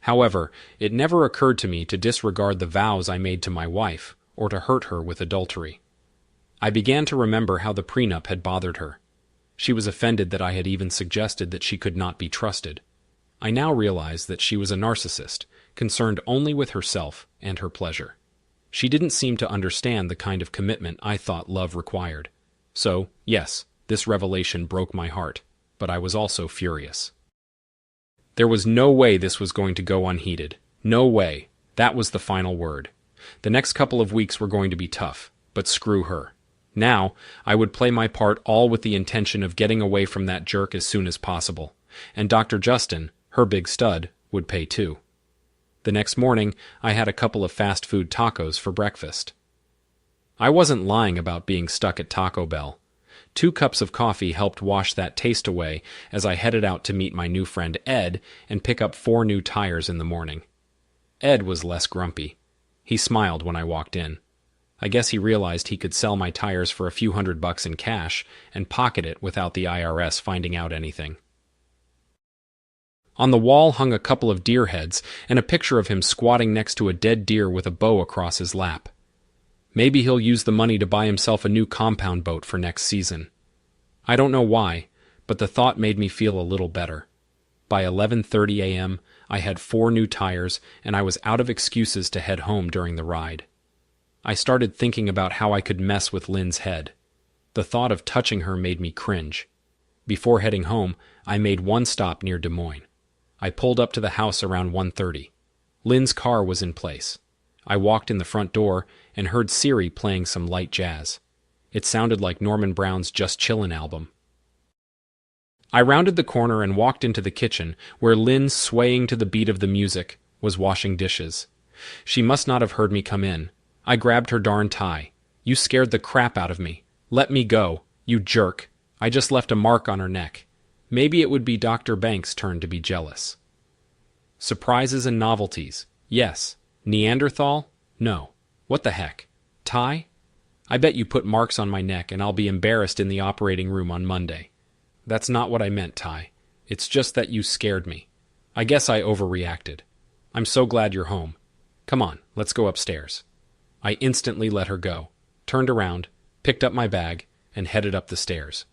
However, it never occurred to me to disregard the vows I made to my wife, or to hurt her with adultery. I began to remember how the prenup had bothered her. She was offended that I had even suggested that she could not be trusted. I now realized that she was a narcissist, concerned only with herself and her pleasure. She didn't seem to understand the kind of commitment I thought love required. So, yes, this revelation broke my heart, but I was also furious. There was no way this was going to go unheeded. No way. That was the final word. The next couple of weeks were going to be tough, but screw her. Now, I would play my part all with the intention of getting away from that jerk as soon as possible. And Dr. Justin, her big stud, would pay too. The next morning, I had a couple of fast food tacos for breakfast. I wasn't lying about being stuck at Taco Bell. 2 cups of coffee helped wash that taste away as I headed out to meet my new friend Ed and pick up 4 new tires in the morning. Ed was less grumpy. He smiled when I walked in. I guess he realized he could sell my tires for a few $100 in cash and pocket it without the IRS finding out anything. On the wall hung a couple of deer heads and a picture of him squatting next to a dead deer with a bow across his lap. Maybe he'll use the money to buy himself a new compound boat for next season. I don't know why, but the thought made me feel a little better. By 11:30 a.m., I had 4 new tires, and I was out of excuses to head home during the ride. I started thinking about how I could mess with Lynn's head. The thought of touching her made me cringe. Before heading home, I made one stop near Des Moines. I pulled up to the house around 1:30. Lynn's car was in place. I walked in the front door and heard Siri playing some light jazz. It sounded like Norman Brown's Just Chillin' album. I rounded the corner and walked into the kitchen, where Lynn, swaying to the beat of the music, was washing dishes. She must not have heard me come in. I grabbed her darn tie. "You scared the crap out of me. Let me go, you jerk." I just left a mark on her neck. Maybe it would be Dr. Banks' turn to be jealous. Surprises and novelties. Yes. Neanderthal? No. What the heck? Tie? I bet you put marks on my neck and I'll be embarrassed in the operating room on Monday. That's not what I meant, Ty. It's just that you scared me. I guess I overreacted. I'm so glad you're home. Come on, let's go upstairs. I instantly let her go, turned around, picked up my bag, and headed up the stairs.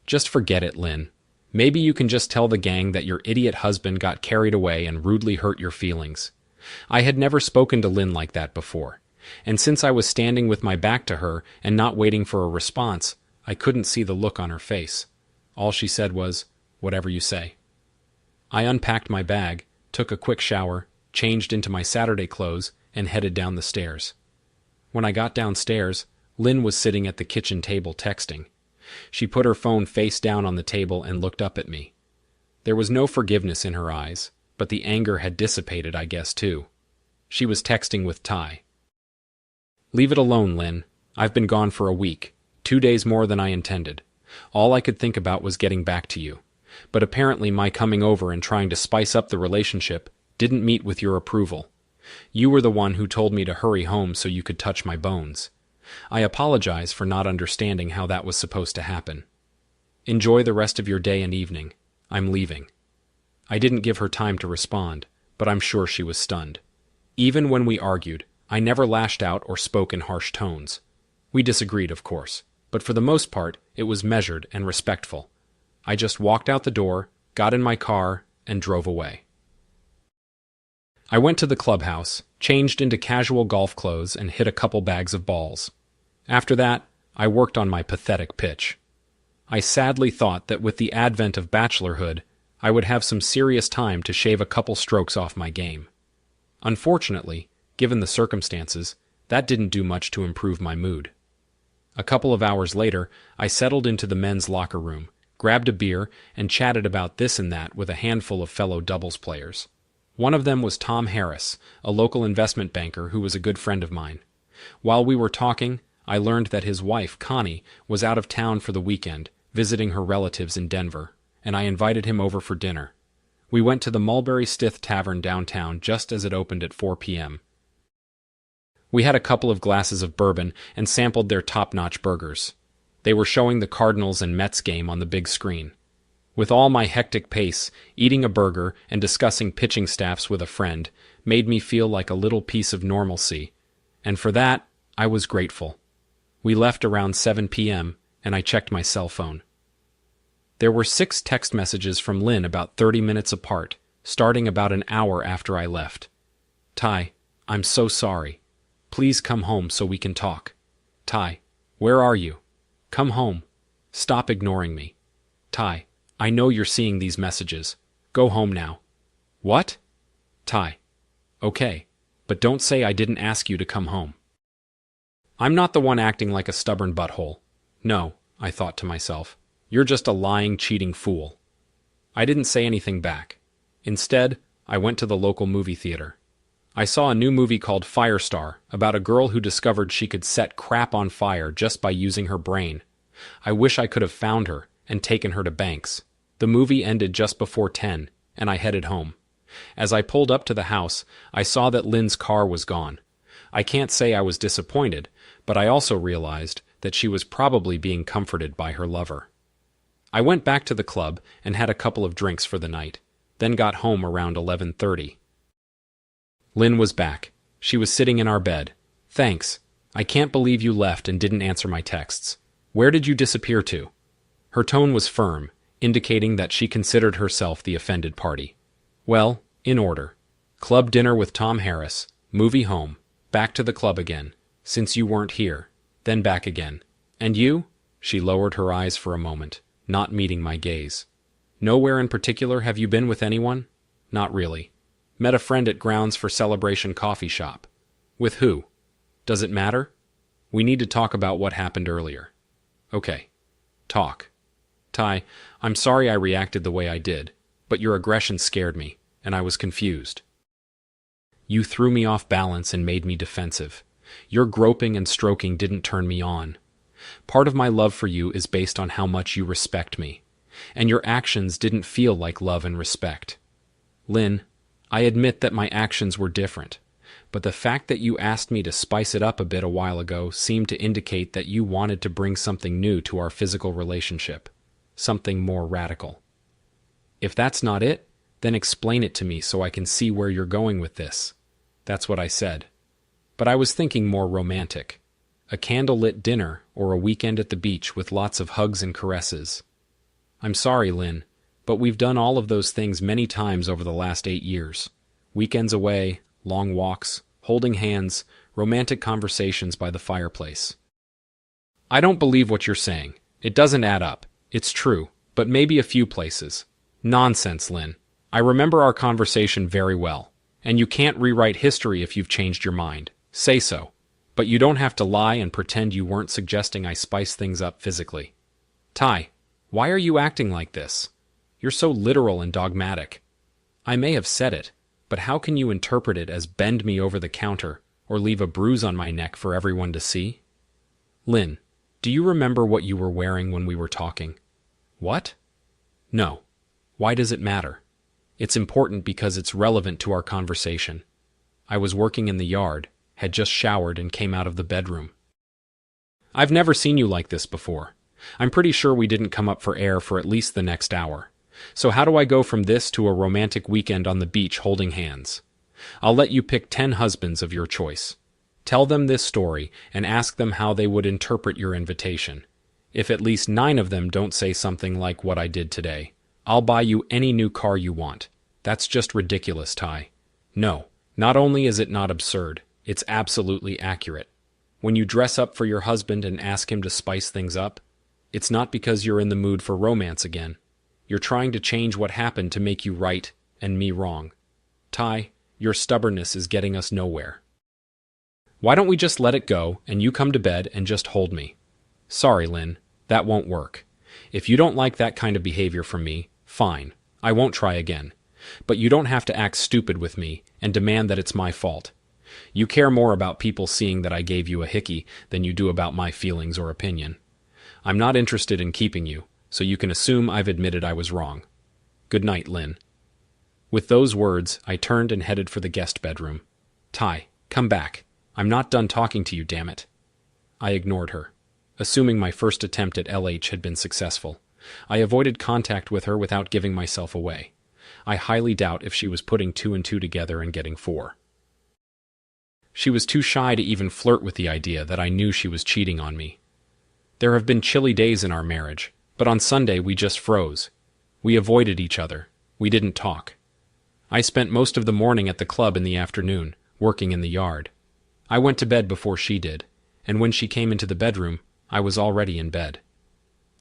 Just forget it, Lynn. Maybe you can just tell the gang that your idiot husband got carried away and rudely hurt your feelings. I had never spoken to Lynn like that before, and since I was standing with my back to her and not waiting for a response, I couldn't see the look on her face. All she said was, "Whatever you say." I unpacked my bag, took a quick shower, changed into my Saturday clothes, and headed down the stairs. When I got downstairs, Lynn was sitting at the kitchen table texting. She put her phone face down on the table and looked up at me. There was no forgiveness in her eyes, but the anger had dissipated, I guess, too. She was texting with Ty. "Leave it alone, Lynn. I've been gone for a week, 2 days more than I intended. All I could think about was getting back to you. But apparently my coming over and trying to spice up the relationship didn't meet with your approval. You were the one who told me to hurry home so you could touch my bones. I apologize for not understanding how that was supposed to happen. Enjoy the rest of your day and evening. I'm leaving." I didn't give her time to respond, but I'm sure she was stunned. Even when we argued, I never lashed out or spoke in harsh tones. We disagreed, of course, but for the most part, it was measured and respectful. I just walked out the door, got in my car, and drove away. I went to the clubhouse, changed into casual golf clothes, and hit a couple bags of balls. After that, I worked on my pathetic pitch. I sadly thought that with the advent of bachelorhood, I would have some serious time to shave a couple strokes off my game. Unfortunately, given the circumstances, that didn't do much to improve my mood. A couple of hours later, I settled into the men's locker room, grabbed a beer, and chatted about this and that with a handful of fellow doubles players. One of them was Tom Harris, a local investment banker who was a good friend of mine. While we were talking, I learned that his wife, Connie, was out of town for the weekend, visiting her relatives in Denver, and I invited him over for dinner. We went to the Mulberry Stith Tavern downtown just as it opened at 4 p.m. We had a couple of glasses of bourbon and sampled their top-notch burgers. They were showing the Cardinals and Mets game on the big screen. With all my hectic pace, eating a burger and discussing pitching staffs with a friend made me feel like a little piece of normalcy, and for that, I was grateful. We left around 7 p.m., and I checked my cell phone. There were 6 text messages from Lynn about 30 minutes apart, starting about an hour after I left. Ty, I'm so sorry. Please come home so we can talk. Ty, where are you? Come home. Stop ignoring me. Ty, I know you're seeing these messages. Go home now. What? Ty, okay, but don't say I didn't ask you to come home. I'm not the one acting like a stubborn butthole. No, I thought to myself. You're just a lying, cheating fool. I didn't say anything back. Instead, I went to the local movie theater. I saw a new movie called Firestar about a girl who discovered she could set crap on fire just by using her brain. I wish I could have found her and taken her to Banks. The movie ended just before 10, and I headed home. As I pulled up to the house, I saw that Lynn's car was gone. I can't say I was disappointed, but I also realized that she was probably being comforted by her lover. I went back to the club and had a couple of drinks for the night, then got home around 11:30. Lynn was back. She was sitting in our bed. Thanks. I can't believe you left and didn't answer my texts. Where did you disappear to? Her tone was firm, indicating that she considered herself the offended party. Well, in order. Club dinner with Tom Harris, movie home, back to the club again, since you weren't here, then back again. And you? She lowered her eyes for a moment, not meeting my gaze. Nowhere in particular have you been with anyone? Not really. Met a friend at Grounds for Celebration coffee shop. With who? Does it matter? We need to talk about what happened earlier. Okay. Talk. Ty, I'm sorry I reacted the way I did, but your aggression scared me, and I was confused. You threw me off balance and made me defensive. Your groping and stroking didn't turn me on. Part of my love for you is based on how much you respect me, and your actions didn't feel like love and respect. Lynn, I admit that my actions were different, but the fact that you asked me to spice it up a bit a while ago seemed to indicate that you wanted to bring something new to our physical relationship, something more radical. If that's not it, then explain it to me so I can see where you're going with this. That's what I said. But I was thinking more romantic. A candlelit dinner or a weekend at the beach with lots of hugs and caresses. I'm sorry, Lynn, but we've done all of those things many times over the last 8 years. Weekends away, long walks, holding hands, romantic conversations by the fireplace. I don't believe what you're saying. It doesn't add up. It's true, but maybe a few places. Nonsense, Lynn. I remember our conversation very well, and you can't rewrite history if you've changed your mind. Say so. But you don't have to lie and pretend you weren't suggesting I spice things up physically. Ty, why are you acting like this? You're so literal and dogmatic. I may have said it, but how can you interpret it as bend me over the counter or leave a bruise on my neck for everyone to see? Lynn, do you remember what you were wearing when we were talking? What? No. Why does it matter? It's important because it's relevant to our conversation. I was working in the yard, had just showered and came out of the bedroom. I've never seen you like this before. I'm pretty sure we didn't come up for air for at least the next hour. So how do I go from this to a romantic weekend on the beach holding hands? I'll let you pick 10 husbands of your choice. Tell them this story and ask them how they would interpret your invitation. If at least 9 of them don't say something like what I did today, I'll buy you any new car you want. That's just ridiculous, Ty. No, not only is it not absurd, it's absolutely accurate. When you dress up for your husband and ask him to spice things up, it's not because you're in the mood for romance again. You're trying to change what happened to make you right and me wrong. Ty, your stubbornness is getting us nowhere. Why don't we just let it go and you come to bed and just hold me? Sorry, Lynn, that won't work. If you don't like that kind of behavior from me, fine. I won't try again. But you don't have to act stupid with me and demand that it's my fault. You care more about people seeing that I gave you a hickey than you do about my feelings or opinion. I'm not interested in keeping you, so you can assume I've admitted I was wrong. Good night, Lynn. With those words, I turned and headed for the guest bedroom. Ty, come back. I'm not done talking to you, damn it. I ignored her, assuming my first attempt at LH had been successful. I avoided contact with her without giving myself away. I highly doubt if she was putting two and two together and getting four. She was too shy to even flirt with the idea that I knew she was cheating on me. There have been chilly days in our marriage, but on Sunday we just froze. We avoided each other. We didn't talk. I spent most of the morning at the club in the afternoon, working in the yard. I went to bed before she did, and when she came into the bedroom, I was already in bed.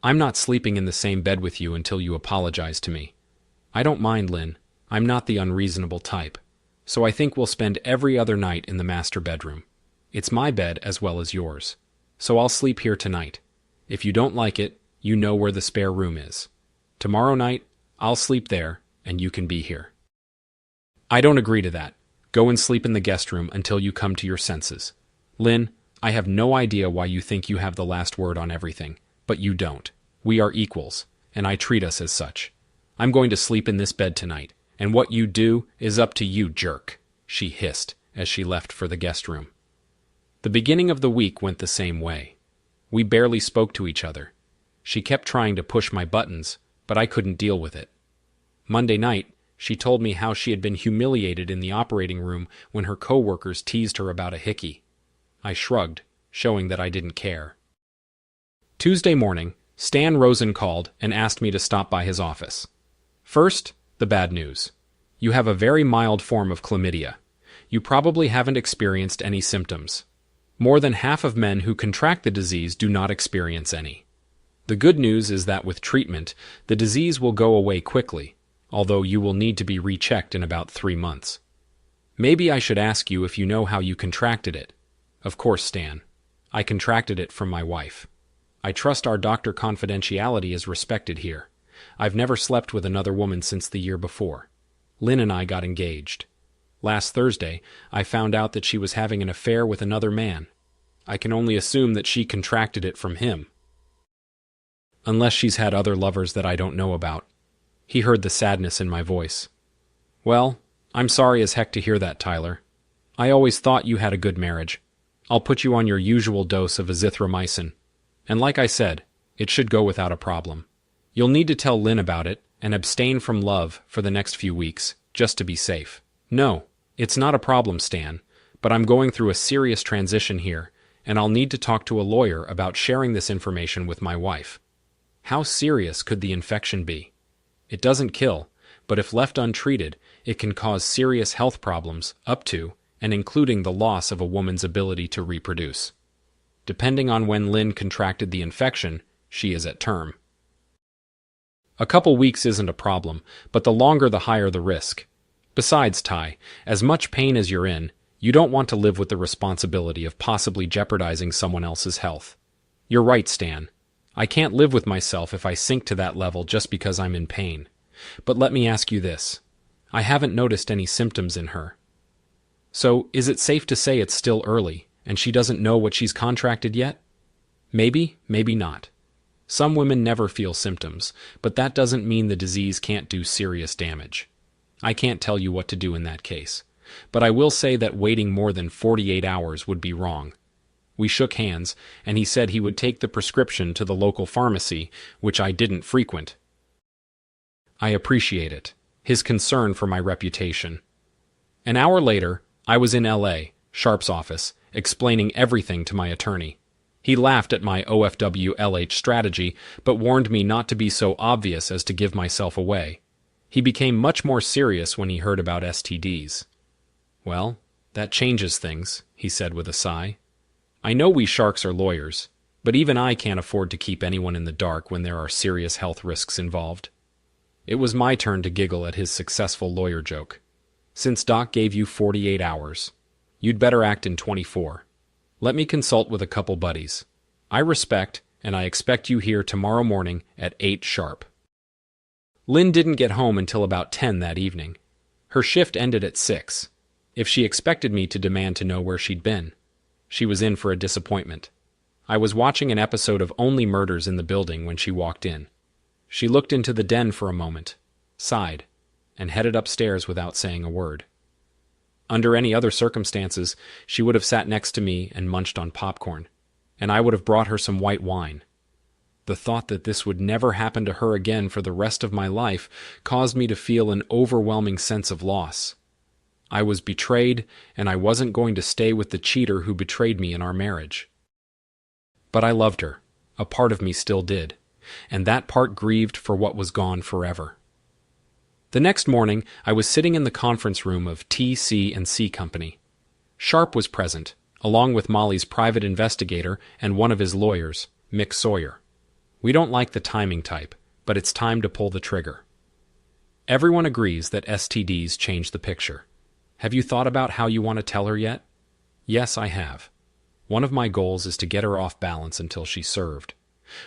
I'm not sleeping in the same bed with you until you apologize to me. I don't mind, Lynn. I'm not the unreasonable type. So I think we'll spend every other night in the master bedroom. It's my bed as well as yours. So I'll sleep here tonight. If you don't like it, you know where the spare room is. Tomorrow night, I'll sleep there, and you can be here. I don't agree to that. Go and sleep in the guest room until you come to your senses. Lynn, I have no idea why you think you have the last word on everything, but you don't. We are equals, and I treat us as such. I'm going to sleep in this bed tonight, and what you do is up to you, jerk, she hissed as she left for the guest room. The beginning of the week went the same way. We barely spoke to each other. She kept trying to push my buttons, but I couldn't deal with it. Monday night, she told me how she had been humiliated in the operating room when her coworkers teased her about a hickey. I shrugged, showing that I didn't care. Tuesday morning, Stan Rosen called and asked me to stop by his office. First, the bad news. You have a very mild form of chlamydia. You probably haven't experienced any symptoms. More than half of men who contract the disease do not experience any. The good news is that with treatment, the disease will go away quickly, although you will need to be rechecked in about 3 months. Maybe I should ask you if you know how you contracted it. Of course, Stan. I contracted it from my wife. I trust our doctor confidentiality is respected here. I've never slept with another woman since the year before. Lynn and I got engaged. Last Thursday, I found out that she was having an affair with another man. I can only assume that she contracted it from him. Unless she's had other lovers that I don't know about. He heard the sadness in my voice. Well, I'm sorry as heck to hear that, Tyler. I always thought you had a good marriage. I'll put you on your usual dose of azithromycin. And like I said, it should go without a problem. You'll need to tell Lynn about it and abstain from love for the next few weeks, just to be safe. No, it's not a problem, Stan, but I'm going through a serious transition here, and I'll need to talk to a lawyer about sharing this information with my wife. How serious could the infection be? It doesn't kill, but if left untreated, it can cause serious health problems up to and including the loss of a woman's ability to reproduce. Depending on when Lynn contracted the infection, she is at term. A couple weeks isn't a problem, but the longer the higher the risk. Besides, Ty, as much pain as you're in, you don't want to live with the responsibility of possibly jeopardizing someone else's health. You're right, Stan. I can't live with myself if I sink to that level just because I'm in pain. But let me ask you this. I haven't noticed any symptoms in her. So, is it safe to say it's still early, and she doesn't know what she's contracted yet? Maybe, maybe not. Some women never feel symptoms, but that doesn't mean the disease can't do serious damage. I can't tell you what to do in that case, but I will say that waiting more than 48 hours would be wrong. We shook hands, and he said he would take the prescription to the local pharmacy, which I didn't frequent. I appreciate it, his concern for my reputation. An hour later, I was in L.A., Sharp's office, explaining everything to my attorney. He laughed at my OFW-LH strategy, but warned me not to be so obvious as to give myself away. He became much more serious when he heard about STDs. Well, that changes things, he said with a sigh. I know we sharks are lawyers, but even I can't afford to keep anyone in the dark when there are serious health risks involved. It was my turn to giggle at his successful lawyer joke. Since Doc gave you 48 hours, you'd better act in 24. Let me consult with a couple buddies. I respect, and I expect you here tomorrow morning at 8 sharp. Lynn didn't get home until about 10 that evening. Her shift ended at 6. If she expected me to demand to know where she'd been, she was in for a disappointment. I was watching an episode of Only Murders in the Building when she walked in. She looked into the den for a moment, sighed, and headed upstairs without saying a word. Under any other circumstances, she would have sat next to me and munched on popcorn, and I would have brought her some white wine. The thought that this would never happen to her again for the rest of my life caused me to feel an overwhelming sense of loss. I was betrayed, and I wasn't going to stay with the cheater who betrayed me in our marriage. But I loved her. A part of me still did, and that part grieved for what was gone forever. The next morning, I was sitting in the conference room of T.C.&C. Company. Sharp was present, along with Molly's private investigator and one of his lawyers, Mick Sawyer. We don't like the timing type, but it's time to pull the trigger. Everyone agrees that STDs change the picture. Have you thought about how you want to tell her yet? Yes, I have. One of my goals is to get her off balance until she's served.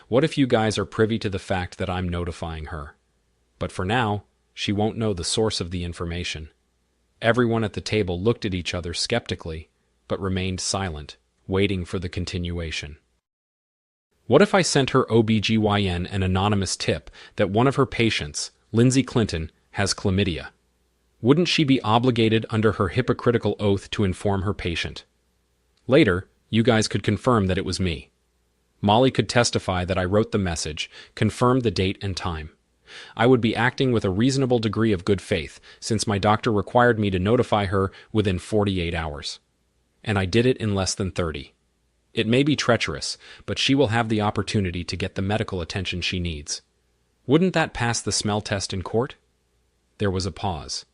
What if you guys are privy to the fact that I'm notifying her? But for now, she won't know the source of the information. Everyone at the table looked at each other skeptically, but remained silent, waiting for the continuation. What if I sent her OBGYN an anonymous tip that one of her patients, Lindsay Clinton, has chlamydia? Wouldn't she be obligated under her hypocritical oath to inform her patient? Later, you guys could confirm that it was me. Molly could testify that I wrote the message, confirmed the date and time. I would be acting with a reasonable degree of good faith, since my doctor required me to notify her within 48 hours. And I did it in less than 30. It may be treacherous, but she will have the opportunity to get the medical attention she needs. Wouldn't that pass the smell test in court? There was a pause.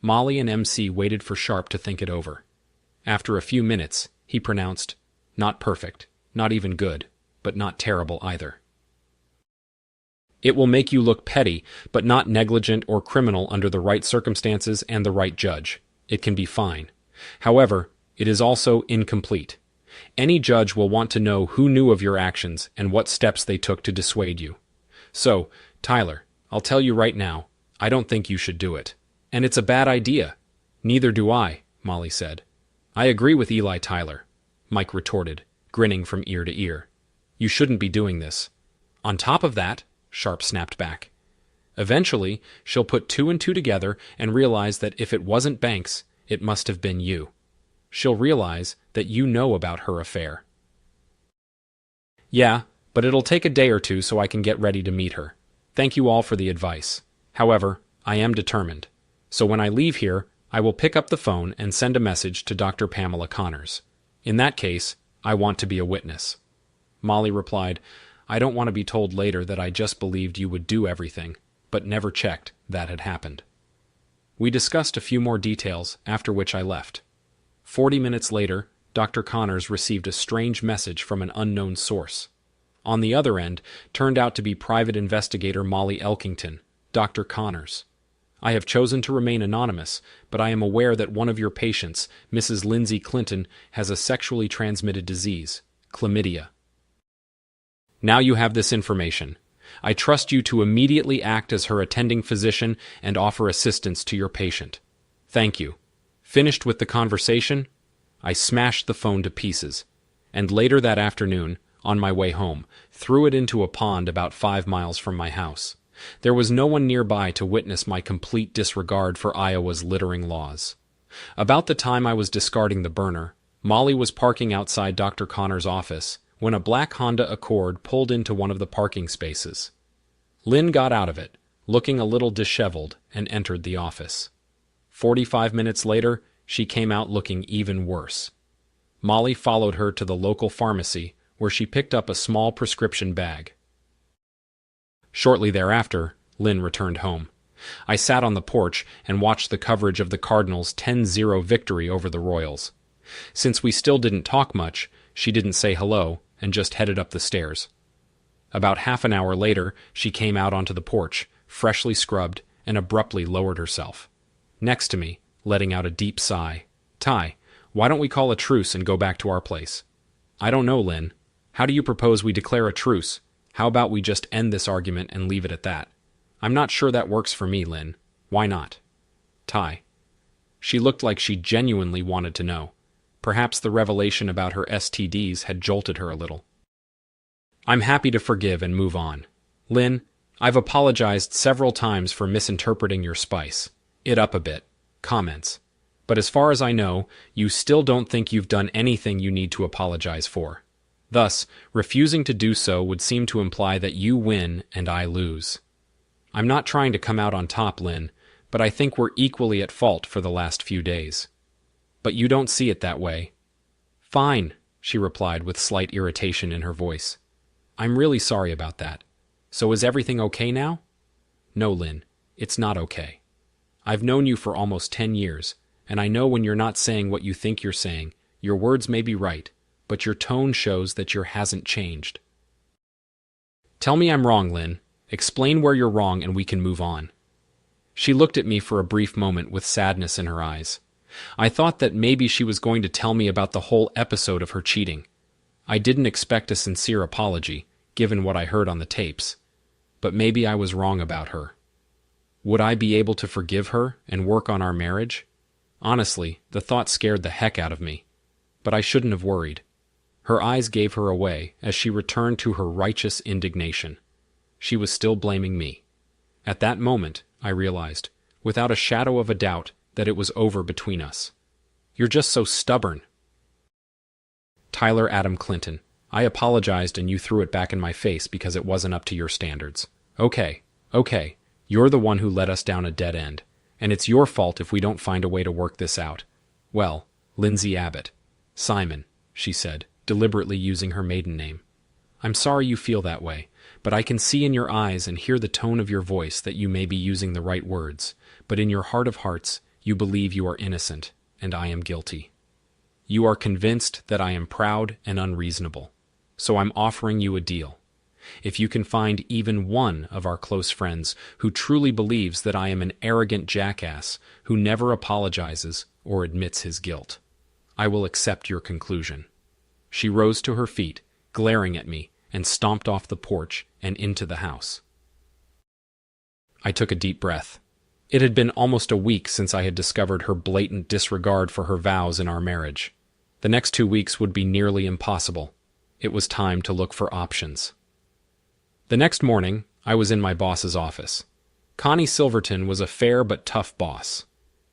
Molly and MC waited for Sharp to think it over. After a few minutes, he pronounced, "Not perfect, not even good, but not terrible either. It will make you look petty, but not negligent or criminal under the right circumstances and the right judge. It can be fine. However, it is also incomplete. Any judge will want to know who knew of your actions and what steps they took to dissuade you. So, Tyler, I'll tell you right now, I don't think you should do it. And it's a bad idea." "Neither do I," Molly said. "I agree with Eli Tyler," Mike retorted, grinning from ear to ear. "You shouldn't be doing this." "On top of that," Sharp snapped back, "eventually she'll put two and two together and realize that if it wasn't Banks, it must have been you. She'll realize that you know about her affair." "Yeah, but it'll take a day or two so I can get ready to meet her. Thank you all for the advice. However, I am determined. So when I leave here, I will pick up the phone and send a message to Dr. Pamela Connors. In that case, I want to be a witness." Molly replied, "I don't want to be told later that I just believed you would do everything, but never checked that had happened." We discussed a few more details, after which I left. 40 minutes later, Dr. Connors received a strange message from an unknown source. On the other end, turned out to be private investigator Molly Elkington, Dr. Connors. "I have chosen to remain anonymous, but I am aware that one of your patients, Mrs. Lindsay Clinton, has a sexually transmitted disease, chlamydia. Now you have this information. I trust you to immediately act as her attending physician and offer assistance to your patient. Thank you." Finished with the conversation, I smashed the phone to pieces, and later that afternoon, on my way home, threw it into a pond about 5 miles from my house. There was no one nearby to witness my complete disregard for Iowa's littering laws. About the time I was discarding the burner, Molly was parking outside Dr. Connor's office when a black Honda Accord pulled into one of the parking spaces. Lynn got out of it, looking a little disheveled, and entered the office. 45 minutes later, she came out looking even worse. Molly followed her to the local pharmacy, where she picked up a small prescription bag. Shortly thereafter, Lynn returned home. I sat on the porch and watched the coverage of the Cardinals' 10-0 victory over the Royals. Since we still didn't talk much, she didn't say hello and just headed up the stairs. About half an hour later, she came out onto the porch, freshly scrubbed, and abruptly lowered herself. Next to me, letting out a deep sigh. "Ty, why don't we call a truce and go back to our place?" "I don't know, Lynn. How do you propose we declare a truce? How about we just end this argument and leave it at that?" "I'm not sure that works for me, Lynn. Why not?" "Ty." She looked like she genuinely wanted to know. Perhaps the revelation about her STDs had jolted her a little. "I'm happy to forgive and move on. Lynn, I've apologized several times for misinterpreting your spice. It up a bit. Comments. But as far as I know, you still don't think you've done anything you need to apologize for. Thus, refusing to do so would seem to imply that you win and I lose. I'm not trying to come out on top, Lynn, but I think we're equally at fault for the last few days. But you don't see it that way. Fine, she replied with slight irritation in her voice. I'm really sorry about that. So is everything okay now? No, Lynn, it's not okay. I've known you for almost 10 years, and I know when you're not saying what you think you're saying, your words may be right, but your tone shows that your hasn't changed. Tell me I'm wrong, Lynn. Explain where you're wrong and we can move on. She looked at me for a brief moment with sadness in her eyes. I thought that maybe she was going to tell me about the whole episode of her cheating. I didn't expect a sincere apology, given what I heard on the tapes. But maybe I was wrong about her. Would I be able to forgive her and work on our marriage? Honestly, the thought scared the heck out of me. But I shouldn't have worried. Her eyes gave her away as she returned to her righteous indignation. She was still blaming me. At that moment, I realized, without a shadow of a doubt, that it was over between us. You're just so stubborn. Tyler Adam Clinton, I apologized and you threw it back in my face because it wasn't up to your standards. Okay, you're the one who led us down a dead end, and it's your fault if we don't find a way to work this out. Well, Lindsay Abbott. Simon, she said, deliberately using her maiden name. I'm sorry you feel that way, but I can see in your eyes and hear the tone of your voice that you may be using the right words, but in your heart of hearts, you believe you are innocent, and I am guilty. You are convinced that I am proud and unreasonable, so I'm offering you a deal. If you can find even one of our close friends who truly believes that I am an arrogant jackass who never apologizes or admits his guilt, I will accept your conclusion. She rose to her feet, glaring at me, and stomped off the porch and into the house. I took a deep breath. It had been almost a week since I had discovered her blatant disregard for her vows in our marriage. The next 2 weeks would be nearly impossible. It was time to look for options. The next morning, I was in my boss's office. Connie Silverton was a fair but tough boss.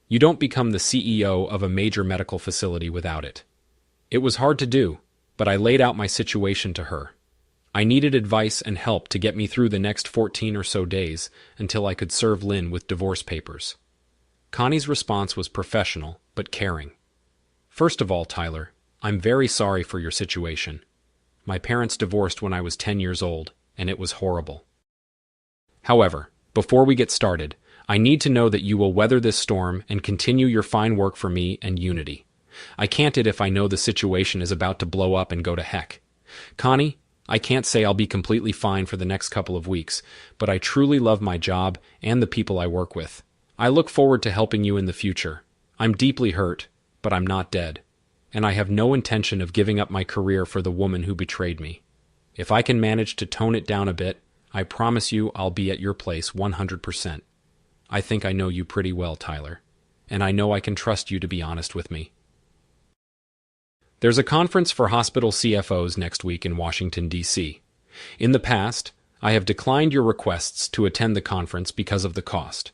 You don't become the CEO of a major medical facility without it. It was hard to do, but I laid out my situation to her. I needed advice and help to get me through the next 14 or so days until I could serve Lynn with divorce papers. Connie's response was professional, but caring. First of all, Tyler, I'm very sorry for your situation. My parents divorced when I was 10 years old, and it was horrible. However, before we get started, I need to know that you will weather this storm and continue your fine work for me and Unity. I can't if I know the situation is about to blow up and go to heck. Connie, I can't say I'll be completely fine for the next couple of weeks, but I truly love my job and the people I work with. I look forward to helping you in the future. I'm deeply hurt, but I'm not dead, and I have no intention of giving up my career for the woman who betrayed me. If I can manage to tone it down a bit, I promise you I'll be at your place 100%. I think I know you pretty well, Tyler, and I know I can trust you to be honest with me. There's a conference for hospital CFOs next week in Washington, D.C. In the past, I have declined your requests to attend the conference because of the cost.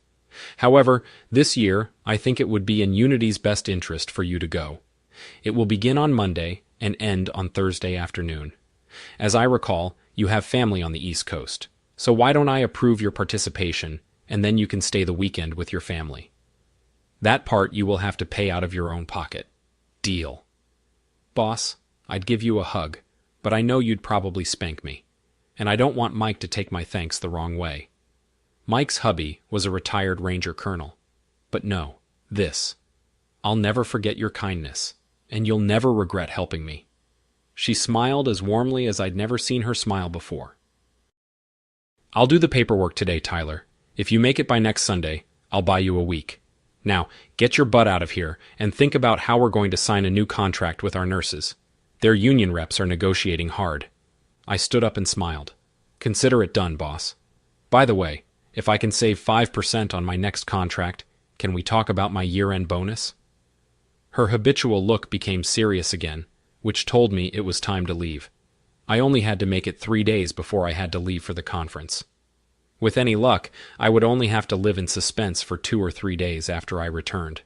However, this year, I think it would be in Unity's best interest for you to go. It will begin on Monday and end on Thursday afternoon. As I recall, you have family on the East Coast, so why don't I approve your participation, and then you can stay the weekend with your family. That part you will have to pay out of your own pocket. Deal. Boss, I'd give you a hug, but I know you'd probably spank me, and I don't want Mike to take my thanks the wrong way. Mike's hubby was a retired Ranger colonel. But no, this. I'll never forget your kindness, and you'll never regret helping me. She smiled as warmly as I'd never seen her smile before. I'll do the paperwork today, Tyler. If you make it by next Sunday, I'll buy you a week. Now, get your butt out of here and think about how we're going to sign a new contract with our nurses. Their union reps are negotiating hard. I stood up and smiled. Consider it done, boss. By the way, if I can save 5% on my next contract, can we talk about my year-end bonus? Her habitual look became serious again, which told me it was time to leave. I only had to make it 3 days before I had to leave for the conference. With any luck, I would only have to live in suspense for 2 or 3 days after I returned.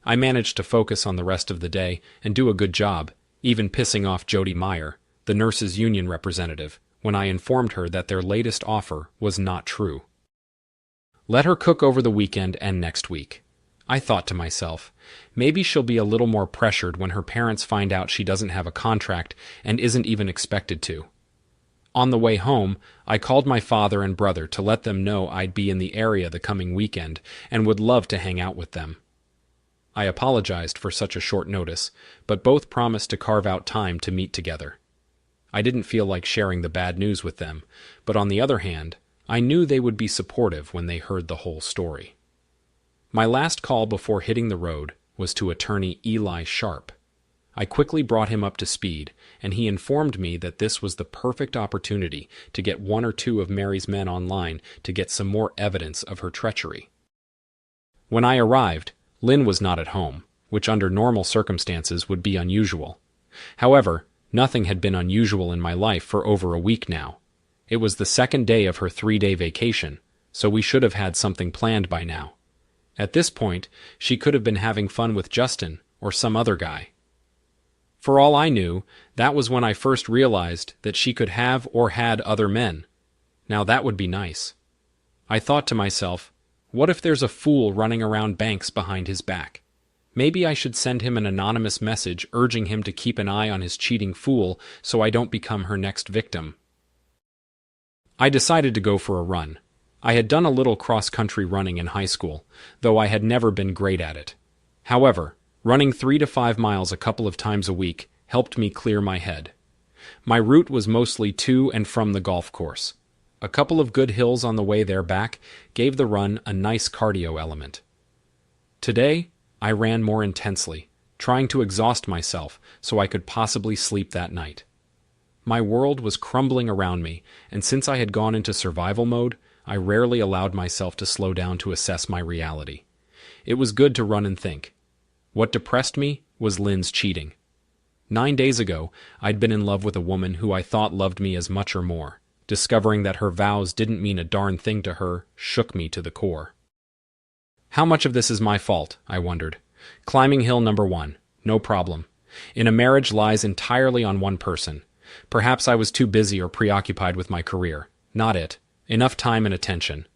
I managed to focus on the rest of the day and do a good job, even pissing off Jody Meyer, the nurses' union representative, when I informed her that their latest offer was not true. Let her cook over the weekend and next week. I thought to myself, maybe she'll be a little more pressured when her parents find out she doesn't have a contract and isn't even expected to. On the way home, I called my father and brother to let them know I'd be in the area the coming weekend and would love to hang out with them. I apologized for such a short notice, but both promised to carve out time to meet together. I didn't feel like sharing the bad news with them, but on the other hand, I knew they would be supportive when they heard the whole story. My last call before hitting the road was to attorney Eli Sharp. I quickly brought him up to speed, and he informed me that this was the perfect opportunity to get one or two of Mary's men online to get some more evidence of her treachery. When I arrived, Lynn was not at home, which under normal circumstances would be unusual. However, nothing had been unusual in my life for over a week now. It was the second day of her 3-day vacation, so we should have had something planned by now. At this point, she could have been having fun with Justin or some other guy. For all I knew, that was when I first realized that she could have or had other men. Now that would be nice. I thought to myself, what if there's a fool running around Banks behind his back? Maybe I should send him an anonymous message urging him to keep an eye on his cheating fool so I don't become her next victim. I decided to go for a run. I had done a little cross-country running in high school, though I had never been great at it. However, running 3 to 5 miles a couple of times a week helped me clear my head. My route was mostly to and from the golf course. A couple of good hills on the way there back gave the run a nice cardio element. Today, I ran more intensely, trying to exhaust myself so I could possibly sleep that night. My world was crumbling around me, and since I had gone into survival mode, I rarely allowed myself to slow down to assess my reality. It was good to run and think. What depressed me was Lynn's cheating. 9 days ago, I'd been in love with a woman who I thought loved me as much or more. Discovering that her vows didn't mean a darn thing to her shook me to the core. How much of this is my fault, I wondered. Climbing hill number 1, no problem. In a marriage lies entirely on one person. Perhaps I was too busy or preoccupied with my career. Not it. Enough time and attention.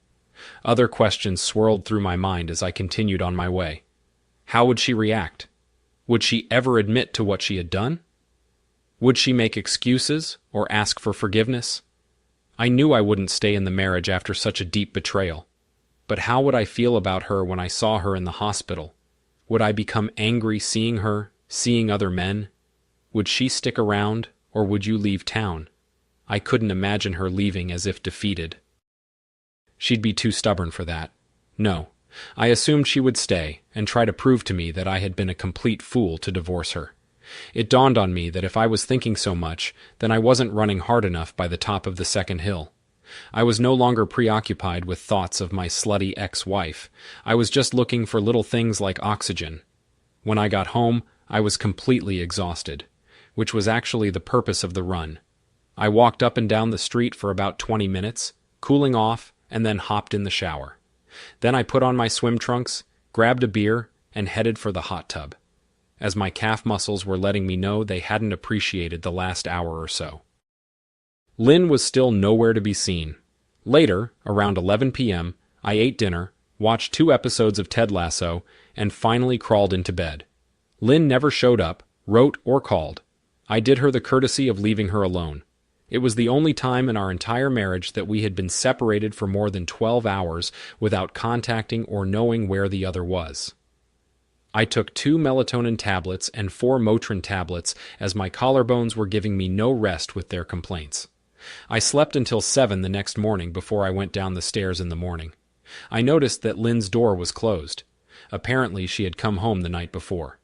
Other questions swirled through my mind as I continued on my way. How would she react? Would she ever admit to what she had done? Would she make excuses or ask for forgiveness? I knew I wouldn't stay in the marriage after such a deep betrayal. But how would I feel about her when I saw her in the hospital? Would I become angry seeing her, seeing other men? Would she stick around, or would you leave town? I couldn't imagine her leaving as if defeated. She'd be too stubborn for that. No, I assumed she would stay and try to prove to me that I had been a complete fool to divorce her. It dawned on me that if I was thinking so much, then I wasn't running hard enough by the top of the second hill. I was no longer preoccupied with thoughts of my slutty ex-wife. I was just looking for little things like oxygen. When I got home, I was completely exhausted, which was actually the purpose of the run. I walked up and down the street for about 20 minutes, cooling off, and then hopped in the shower. Then I put on my swim trunks, grabbed a beer, and headed for the hot tub, as my calf muscles were letting me know they hadn't appreciated the last hour or so. Lynn was still nowhere to be seen. Later, around 11 p.m., I ate dinner, watched 2 episodes of Ted Lasso, and finally crawled into bed. Lynn never showed up, wrote, or called. I did her the courtesy of leaving her alone. It was the only time in our entire marriage that we had been separated for more than 12 hours without contacting or knowing where the other was. I took 2 melatonin tablets and 4 Motrin tablets as my collarbones were giving me no rest with their complaints. I slept until 7 the next morning before I went down the stairs in the morning. I noticed that Lynn's door was closed. Apparently she had come home the night before.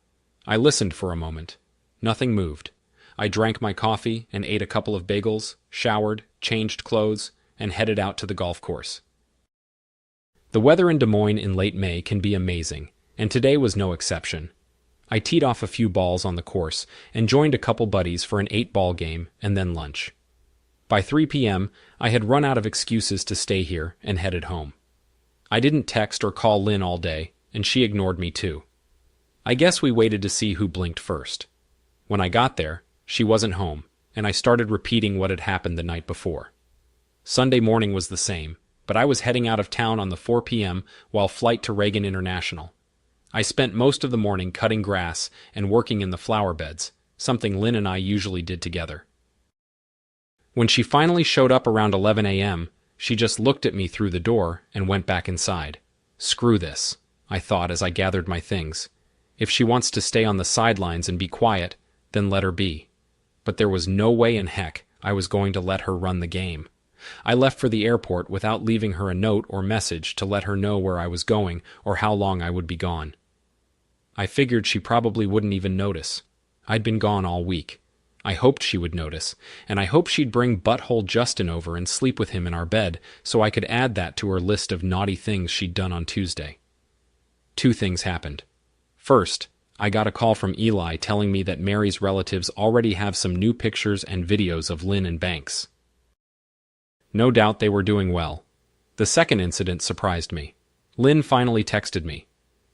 I listened for a moment. Nothing moved. I drank my coffee and ate a couple of bagels, showered, changed clothes, and headed out to the golf course. The weather in Des Moines in late May can be amazing, and today was no exception. I teed off a few balls on the course and joined a couple buddies for an 8-ball game and then lunch. By 3 p.m., I had run out of excuses to stay here and headed home. I didn't text or call Lynn all day, and she ignored me too. I guess we waited to see who blinked first. When I got there, she wasn't home, and I started repeating what had happened the night before. Sunday morning was the same, but I was heading out of town on the 4 p.m. while flight to Reagan International. I spent most of the morning cutting grass and working in the flower beds, something Lynn and I usually did together. When she finally showed up around 11 a.m., she just looked at me through the door and went back inside. Screw this, I thought as I gathered my things. If she wants to stay on the sidelines and be quiet, then let her be. But there was no way in heck I was going to let her run the game. I left for the airport without leaving her a note or message to let her know where I was going or how long I would be gone. I figured she probably wouldn't even notice. I'd been gone all week. I hoped she would notice, and I hoped she'd bring butthole Justin over and sleep with him in our bed so I could add that to her list of naughty things she'd done on Tuesday. 2 things happened. First, I got a call from Eli telling me that Mary's relatives already have some new pictures and videos of Lynn and Banks. No doubt they were doing well. The second incident surprised me. Lynn finally texted me.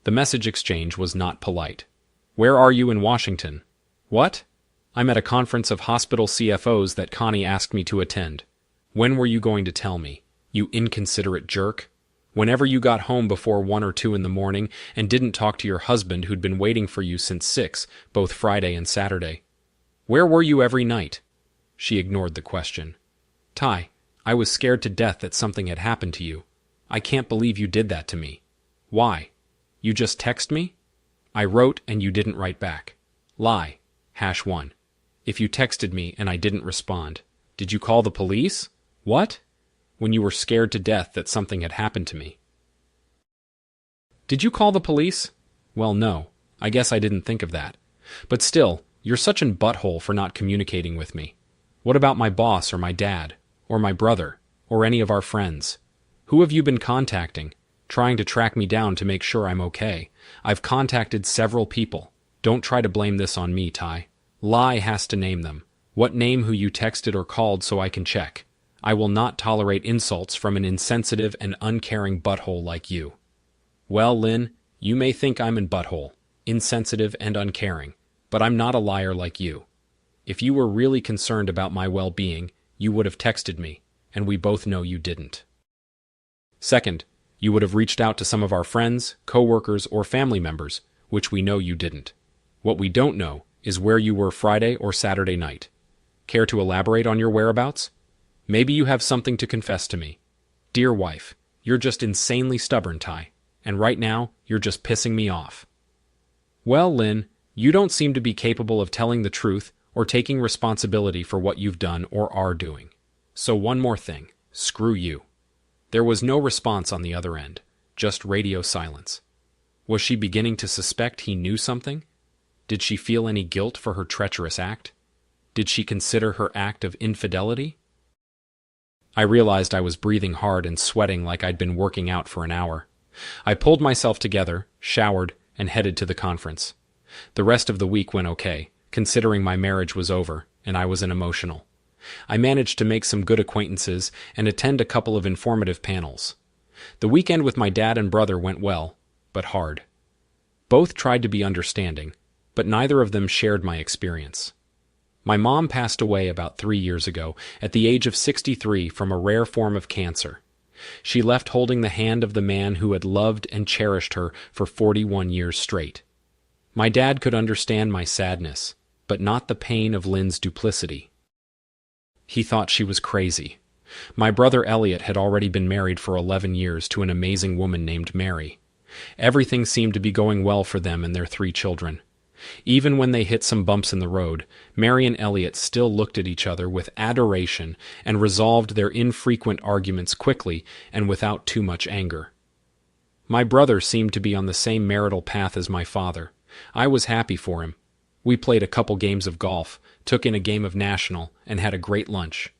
The message exchange was not polite. "Where are you in Washington?" "What?" "I'm at a conference of hospital CFOs that Connie asked me to attend." "When were you going to tell me, you inconsiderate jerk? Whenever you got home before 1 or 2 in the morning and didn't talk to your husband who'd been waiting for you since 6, both Friday and Saturday. Where were you every night?" She ignored the question. "Ty, I was scared to death that something had happened to you. I can't believe you did that to me." "Why? You just text me?" "I wrote and you didn't write back." "Lie. #1. If you texted me and I didn't respond, did you call the police?" "What?" "When you were scared to death that something had happened to me." "Did you call the police?" "Well, no. I guess I didn't think of that. But still, you're such an butthole for not communicating with me. What about my boss or my dad, or my brother, or any of our friends? Who have you been contacting, trying to track me down to make sure I'm okay? I've contacted several people. Don't try to blame this on me, Ty. Lie has to name them. What name who you texted or called so I can check. I will not tolerate insults from an insensitive and uncaring butthole like you. Well, Lynn, you may think I'm an butthole, insensitive and uncaring, but I'm not a liar like you. If you were really concerned about my well-being, you would have texted me, and we both know you didn't. Second, you would have reached out to some of our friends, co-workers, or family members, which we know you didn't. What we don't know is where you were Friday or Saturday night. Care to elaborate on your whereabouts? Maybe you have something to confess to me. Dear wife, you're just insanely stubborn, Ty, and right now, you're just pissing me off. Well, Lynn, you don't seem to be capable of telling the truth or taking responsibility for what you've done or are doing. So one more thing, screw you. There was no response on the other end, just radio silence. Was she beginning to suspect he knew something? Did she feel any guilt for her treacherous act? Did she consider her act of infidelity? I realized I was breathing hard and sweating like I'd been working out for an hour. I pulled myself together, showered, and headed to the conference. The rest of the week went okay, considering my marriage was over, and I was an emotional. I managed to make some good acquaintances and attend a couple of informative panels. The weekend with my dad and brother went well, but hard. Both tried to be understanding, but neither of them shared my experience. My mom passed away about 3 years ago, at the age of 63 from a rare form of cancer. She left holding the hand of the man who had loved and cherished her for 41 years straight. My dad could understand my sadness, but not the pain of Lynn's duplicity. He thought she was crazy. My brother Elliot had already been married for 11 years to an amazing woman named Mary. Everything seemed to be going well for them and their 3 children. Even when they hit some bumps in the road, Mary and Elliot still looked at each other with adoration and resolved their infrequent arguments quickly and without too much anger. My brother seemed to be on the same marital path as my father. I was happy for him. We played a couple games of golf, took in a game of National, and had a great lunch.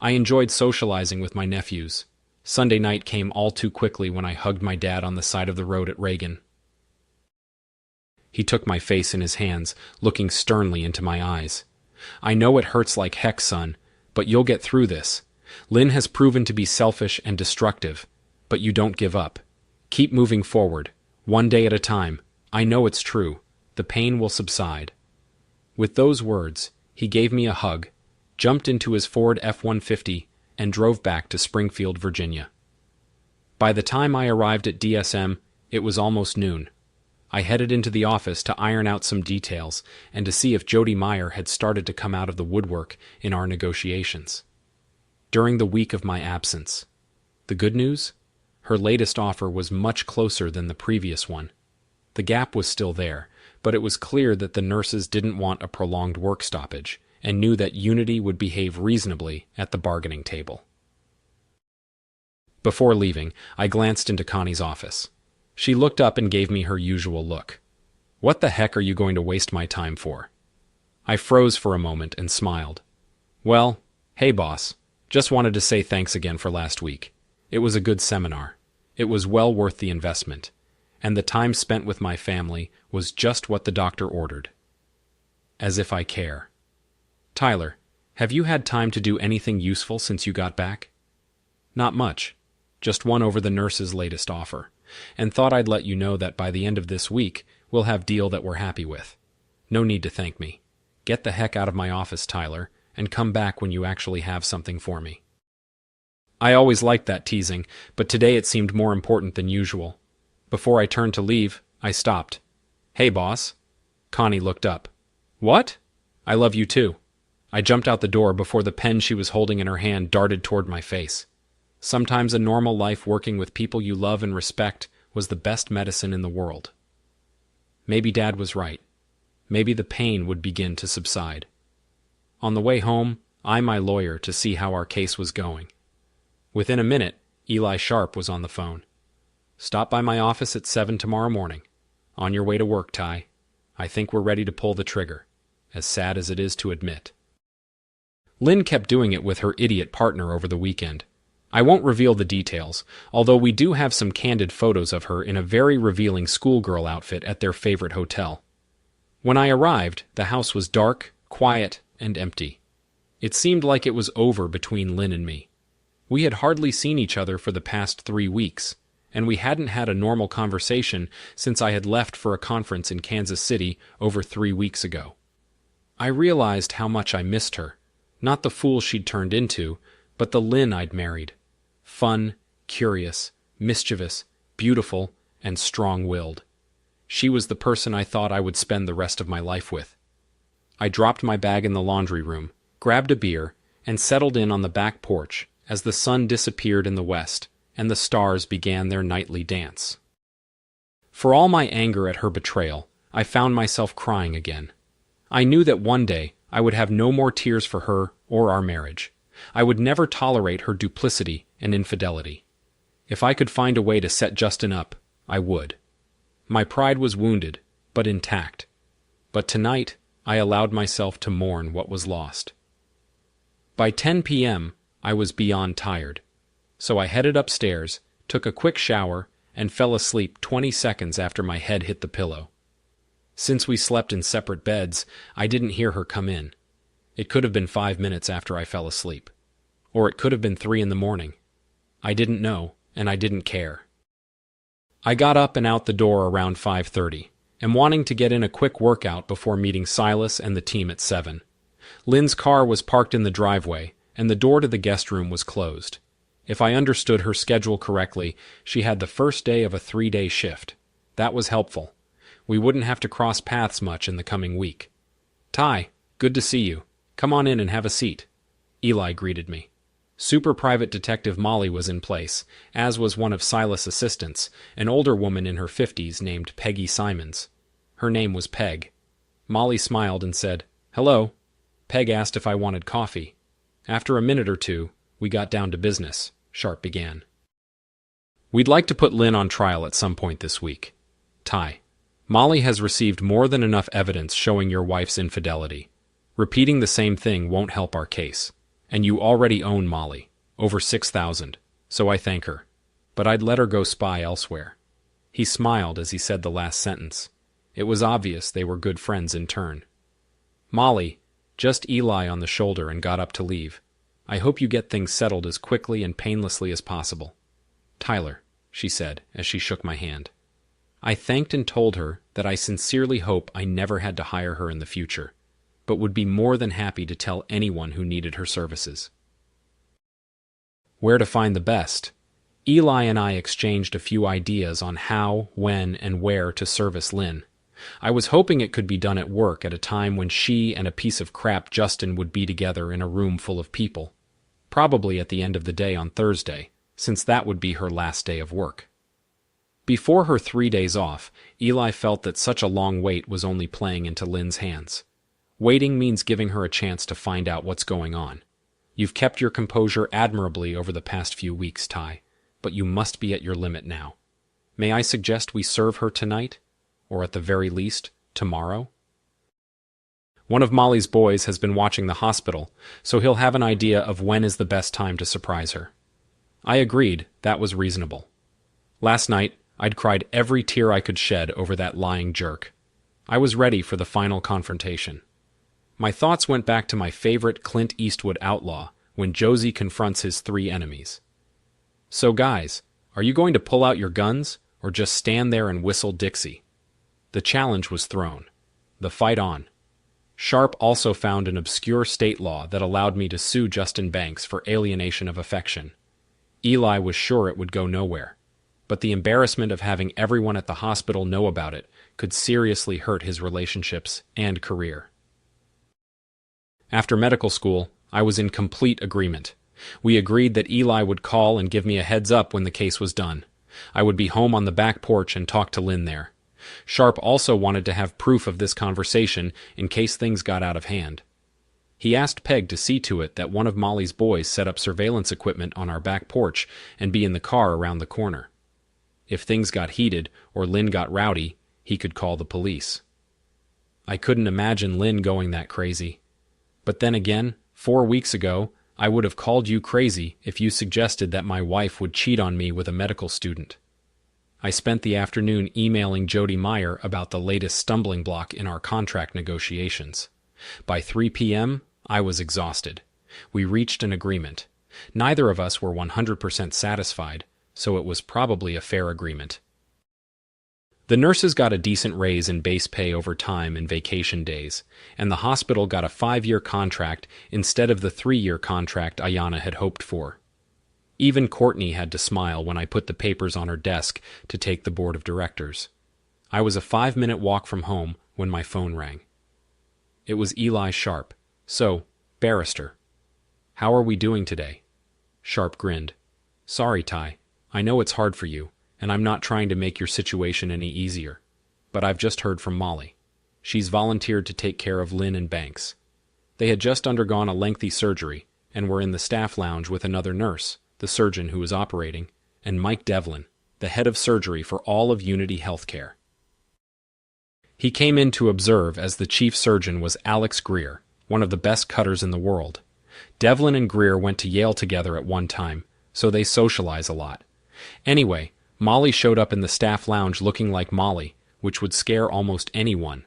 I enjoyed socializing with my nephews. Sunday night came all too quickly when I hugged my dad on the side of the road at Reagan. He took my face in his hands, looking sternly into my eyes. "I know it hurts like heck, son, but you'll get through this. Lynn has proven to be selfish and destructive, but you don't give up. Keep moving forward, one day at a time. I know it's true. The pain will subside." With those words, he gave me a hug, jumped into his Ford F-150, and drove back to Springfield, Virginia. By the time I arrived at DSM, it was almost noon. I headed into the office to iron out some details and to see if Jody Meyer had started to come out of the woodwork in our negotiations. During the week of my absence, the good news? Her latest offer was much closer than the previous one. The gap was still there, but it was clear that the nurses didn't want a prolonged work stoppage and knew that Unity would behave reasonably at the bargaining table. Before leaving, I glanced into Connie's office. She looked up and gave me her usual look. "What the heck are you going to waste my time for?" I froze for a moment and smiled. "Well, hey boss, just wanted to say thanks again for last week. It was a good seminar. It was well worth the investment. And the time spent with my family was just what the doctor ordered." As if I care. "Tyler, have you had time to do anything useful since you got back?" "Not much. Just won over the nurse's latest offer, and thought I'd let you know that by the end of this week, we'll have deal that we're happy with. No need to thank me. Get the heck out of my office, Tyler, and come back when you actually have something for me." I always liked that teasing, but today it seemed more important than usual. Before I turned to leave, I stopped. "Hey, boss." Connie looked up. "What?" "I love you too." I jumped out the door before the pen she was holding in her hand darted toward my face. Sometimes a normal life working with people you love and respect was the best medicine in the world. Maybe Dad was right. Maybe the pain would begin to subside. On the way home, I my lawyer to see how our case was going. Within a minute, Eli Sharp was on the phone. "Stop by my office at 7 tomorrow morning. On your way to work, Ty. I think we're ready to pull the trigger, as sad as it is to admit." Lynn kept doing it with her idiot partner over the weekend. I won't reveal the details, although we do have some candid photos of her in a very revealing schoolgirl outfit at their favorite hotel. When I arrived, the house was dark, quiet, and empty. It seemed like it was over between Lynn and me. We had hardly seen each other for the past 3 weeks, and we hadn't had a normal conversation since I had left for a conference in Kansas City over 3 weeks ago. I realized how much I missed her, not the fool she'd turned into, but the Lynn I'd married. Fun, curious, mischievous, beautiful, and strong-willed. She was the person I thought I would spend the rest of my life with. I dropped my bag in the laundry room, grabbed a beer, and settled in on the back porch as the sun disappeared in the west and the stars began their nightly dance. For all my anger at her betrayal, I found myself crying again. I knew that one day I would have no more tears for her or our marriage. I would never tolerate her duplicity and infidelity. If I could find a way to set Justin up, I would. My pride was wounded, but intact. But tonight, I allowed myself to mourn what was lost. By 10 p.m., I was beyond tired. So I headed upstairs, took a quick shower, and fell asleep 20 seconds after my head hit the pillow. Since we slept in separate beds, I didn't hear her come in. It could have been 5 minutes after I fell asleep. Or it could have been 3 in the morning. I didn't know, and I didn't care. I got up and out the door around 5:30, and wanting to get in a quick workout before meeting Silas and the team at 7. Lynn's car was parked in the driveway, and the door to the guest room was closed. If I understood her schedule correctly, she had the first day of a 3-day shift. That was helpful. We wouldn't have to cross paths much in the coming week. "Ty, good to see you. Come on in and have a seat." Eli greeted me. Super Private Detective Molly was in place, as was one of Silas' assistants, an older woman in her 50s named Peggy Simons. Her name was Peg. Molly smiled and said, "Hello." Peg asked if I wanted coffee. After a minute or two, we got down to business. Sharp began. "We'd like to put Lynn on trial at some point this week. Ty, Molly has received more than enough evidence showing your wife's infidelity. Repeating the same thing won't help our case. And you already own Molly, over 6,000, so I thank her. But I'd let her go spy elsewhere." He smiled as he said the last sentence. It was obvious they were good friends in turn. "Molly," just Eli on the shoulder and got up to leave. "I hope you get things settled as quickly and painlessly as possible." "Tyler," she said as she shook my hand. I thanked and told her that I sincerely hope I never had to hire her in the future, but would be more than happy to tell anyone who needed her services. Where to find the best? Eli and I exchanged a few ideas on how, when, and where to service Lynn. I was hoping it could be done at work at a time when she and a piece of crap Justin would be together in a room full of people. Probably at the end of the day on Thursday, since that would be her last day of work. Before her 3 days off, Eli felt that such a long wait was only playing into Lynn's hands. Waiting means giving her a chance to find out what's going on. You've kept your composure admirably over the past few weeks, Ty, but you must be at your limit now. May I suggest we serve her tonight? Or at the very least, tomorrow? One of Molly's boys has been watching the hospital, so he'll have an idea of when is the best time to surprise her. I agreed that was reasonable. Last night, I'd cried every tear I could shed over that lying jerk. I was ready for the final confrontation. My thoughts went back to my favorite Clint Eastwood outlaw when Josie confronts his 3 enemies. So guys, are you going to pull out your guns, or just stand there and whistle Dixie? The challenge was thrown. The fight on. Sharp also found an obscure state law that allowed me to sue Justin Banks for alienation of affection. Eli was sure it would go nowhere, but the embarrassment of having everyone at the hospital know about it could seriously hurt his relationships and career. After medical school, I was in complete agreement. We agreed that Eli would call and give me a heads up when the case was done. I would be home on the back porch and talk to Lynn there. Sharp also wanted to have proof of this conversation in case things got out of hand. He asked Peg to see to it that one of Molly's boys set up surveillance equipment on our back porch and be in the car around the corner. If things got heated or Lynn got rowdy, he could call the police. I couldn't imagine Lynn going that crazy. But then again, 4 weeks ago, I would have called you crazy if you suggested that my wife would cheat on me with a medical student. I spent the afternoon emailing Jody Meyer about the latest stumbling block in our contract negotiations. By 3 p.m., I was exhausted. We reached an agreement. Neither of us were 100% satisfied, so it was probably a fair agreement. The nurses got a decent raise in base pay over time and vacation days, and the hospital got a 5-year contract instead of the 3-year contract Ayanna had hoped for. Even Courtney had to smile when I put the papers on her desk to take the board of directors. I was a 5-minute walk from home when my phone rang. It was Eli Sharp. So, barrister, how are we doing today? Sharp grinned. Sorry, Ty. I know it's hard for you, and I'm not trying to make your situation any easier. But I've just heard from Molly. She's volunteered to take care of Lynn and Banks. They had just undergone a lengthy surgery, and were in the staff lounge with another nurse, the surgeon who was operating, and Mike Devlin, the head of surgery for all of Unity Healthcare. He came in to observe as the chief surgeon was Alex Greer, one of the best cutters in the world. Devlin and Greer went to Yale together at one time, so they socialize a lot. Anyway, Molly showed up in the staff lounge looking like Molly, which would scare almost anyone.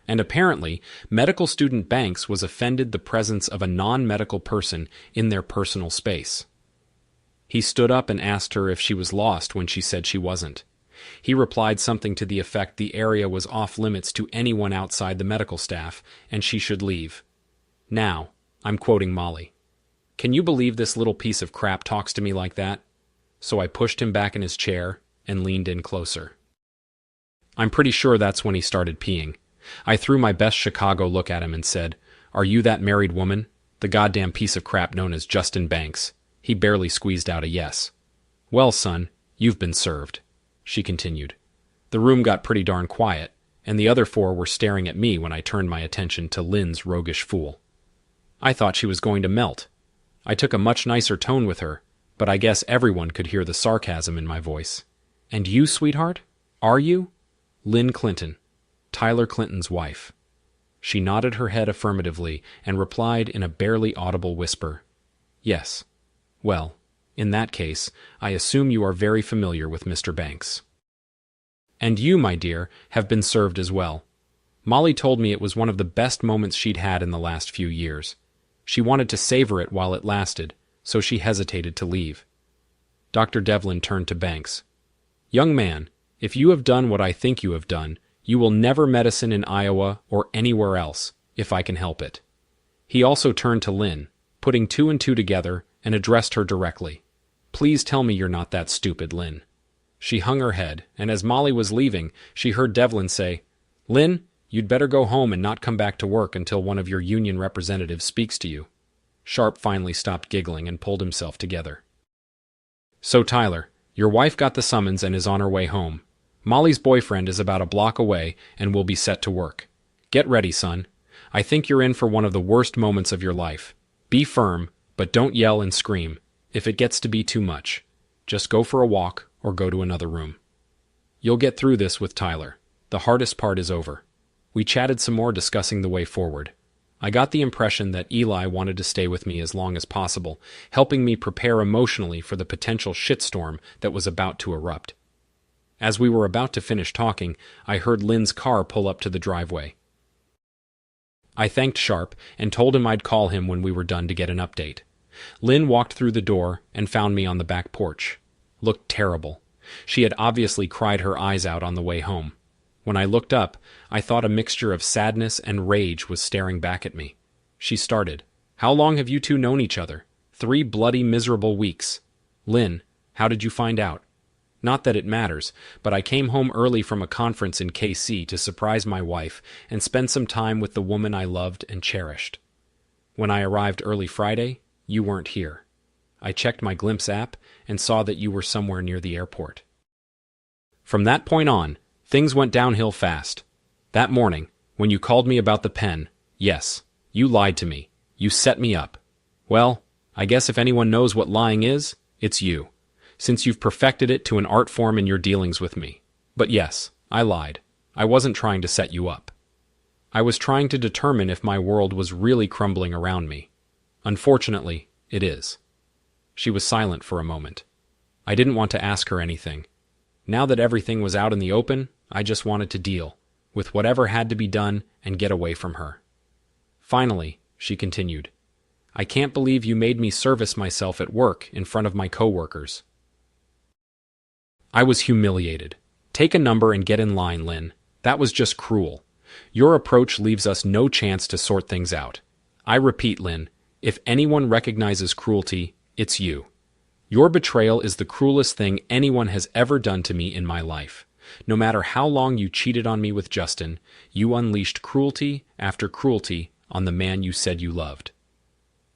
And apparently, medical student Banks was offended the presence of a non-medical person in their personal space. He stood up and asked her if she was lost when she said she wasn't. He replied something to the effect the area was off limits to anyone outside the medical staff, and she should leave. Now, I'm quoting Molly. Can you believe this little piece of crap talks to me like that? So I pushed him back in his chair and leaned in closer. I'm pretty sure that's when he started peeing. I threw my best Chicago look at him and said, Are you that married woman? The goddamn piece of crap known as Justin Banks. He barely squeezed out a yes. Well, son, you've been served, she continued. The room got pretty darn quiet, and the other 4 were staring at me when I turned my attention to Lynn's roguish fool. I thought she was going to melt. I took a much nicer tone with her, but I guess everyone could hear the sarcasm in my voice. And you, sweetheart? Are you? Lynn Clinton, Tyler Clinton's wife. She nodded her head affirmatively and replied in a barely audible whisper, Yes. Well, in that case, I assume you are very familiar with Mr. Banks. And you, my dear, have been served as well. Molly told me it was one of the best moments she'd had in the last few years. She wanted to savor it while it lasted, so she hesitated to leave. Dr. Devlin turned to Banks. Young man, If you have done what I think you have done, you will never medicine in Iowa or anywhere else, if I can help it." He also turned to Lynn, putting two and two together, and addressed her directly. "Please tell me you're not that stupid, Lynn." She hung her head, and as Molly was leaving, she heard Devlin say, "Lynn, you'd better go home and not come back to work until one of your union representatives speaks to you." Sharp finally stopped giggling and pulled himself together. "So, Tyler, your wife got the summons and is on her way home. Molly's boyfriend is about a block away and will be set to work. Get ready, son. I think you're in for one of the worst moments of your life. Be firm, but don't yell and scream. If it gets to be too much, just go for a walk or go to another room. You'll get through this with Tyler. The hardest part is over." We chatted some more, discussing the way forward. I got the impression that Eli wanted to stay with me as long as possible, helping me prepare emotionally for the potential shitstorm that was about to erupt. As we were about to finish talking, I heard Lynn's car pull up to the driveway. I thanked Sharp and told him I'd call him when we were done to get an update. Lynn walked through the door and found me on the back porch. Looked terrible. She had obviously cried her eyes out on the way home. When I looked up, I thought a mixture of sadness and rage was staring back at me. She started, "How long have you two known each other?" "3 bloody miserable weeks." "Lynn, how did you find out?" "Not that it matters, but I came home early from a conference in KC to surprise my wife and spend some time with the woman I loved and cherished. When I arrived early Friday, you weren't here. I checked my Glimpse app and saw that you were somewhere near the airport." From that point on, things went downhill fast. That morning, when you called me about the pen, yes, you lied to me. You set me up. Well, I guess if anyone knows what lying is, it's you, since you've perfected it to an art form in your dealings with me. But yes, I lied. I wasn't trying to set you up. I was trying to determine if my world was really crumbling around me. Unfortunately, it is. She was silent for a moment. I didn't want to ask her anything. Now that everything was out in the open, I just wanted to deal with whatever had to be done and get away from her. Finally, she continued, "I can't believe you made me service myself at work in front of my coworkers." I was humiliated. Take a number and get in line, Lynn. That was just cruel. Your approach leaves us no chance to sort things out. I repeat, Lynn, if anyone recognizes cruelty, it's you. Your betrayal is the cruelest thing anyone has ever done to me in my life. No matter how long you cheated on me with Justin, you unleashed cruelty after cruelty on the man you said you loved.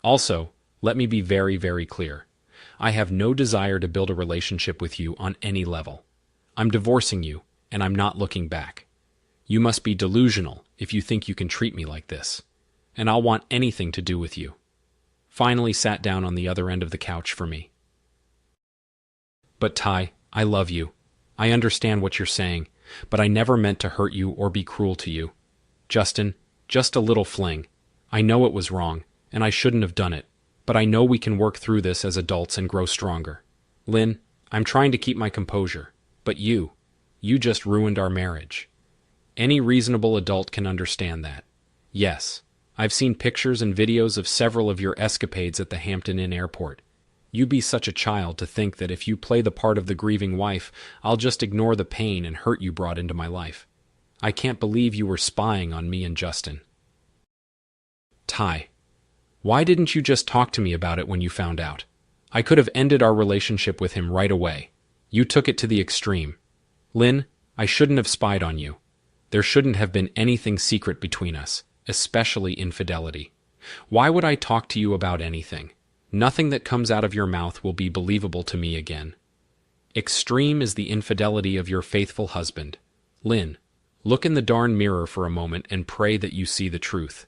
Also, let me be very, very clear. I have no desire to build a relationship with you on any level. I'm divorcing you, and I'm not looking back. You must be delusional if you think you can treat me like this, and I'll want anything to do with you. Finally sat down on the other end of the couch for me. But Ty, I love you. I understand what you're saying, but I never meant to hurt you or be cruel to you. Justin, just a little fling. I know it was wrong, and I shouldn't have done it, but I know we can work through this as adults and grow stronger. Lynn, I'm trying to keep my composure, but you just ruined our marriage. Any reasonable adult can understand that. Yes, I've seen pictures and videos of several of your escapades at the Hampton Inn airport. You be such a child to think that if you play the part of the grieving wife, I'll just ignore the pain and hurt you brought into my life. I can't believe you were spying on me and Justin. Ty, why didn't you just talk to me about it when you found out? I could have ended our relationship with him right away. You took it to the extreme. Lynn, I shouldn't have spied on you. There shouldn't have been anything secret between us, especially infidelity. Why would I talk to you about anything? Nothing that comes out of your mouth will be believable to me again. Extreme is the infidelity of your faithful husband. Lynn, look in the darn mirror for a moment and pray that you see the truth.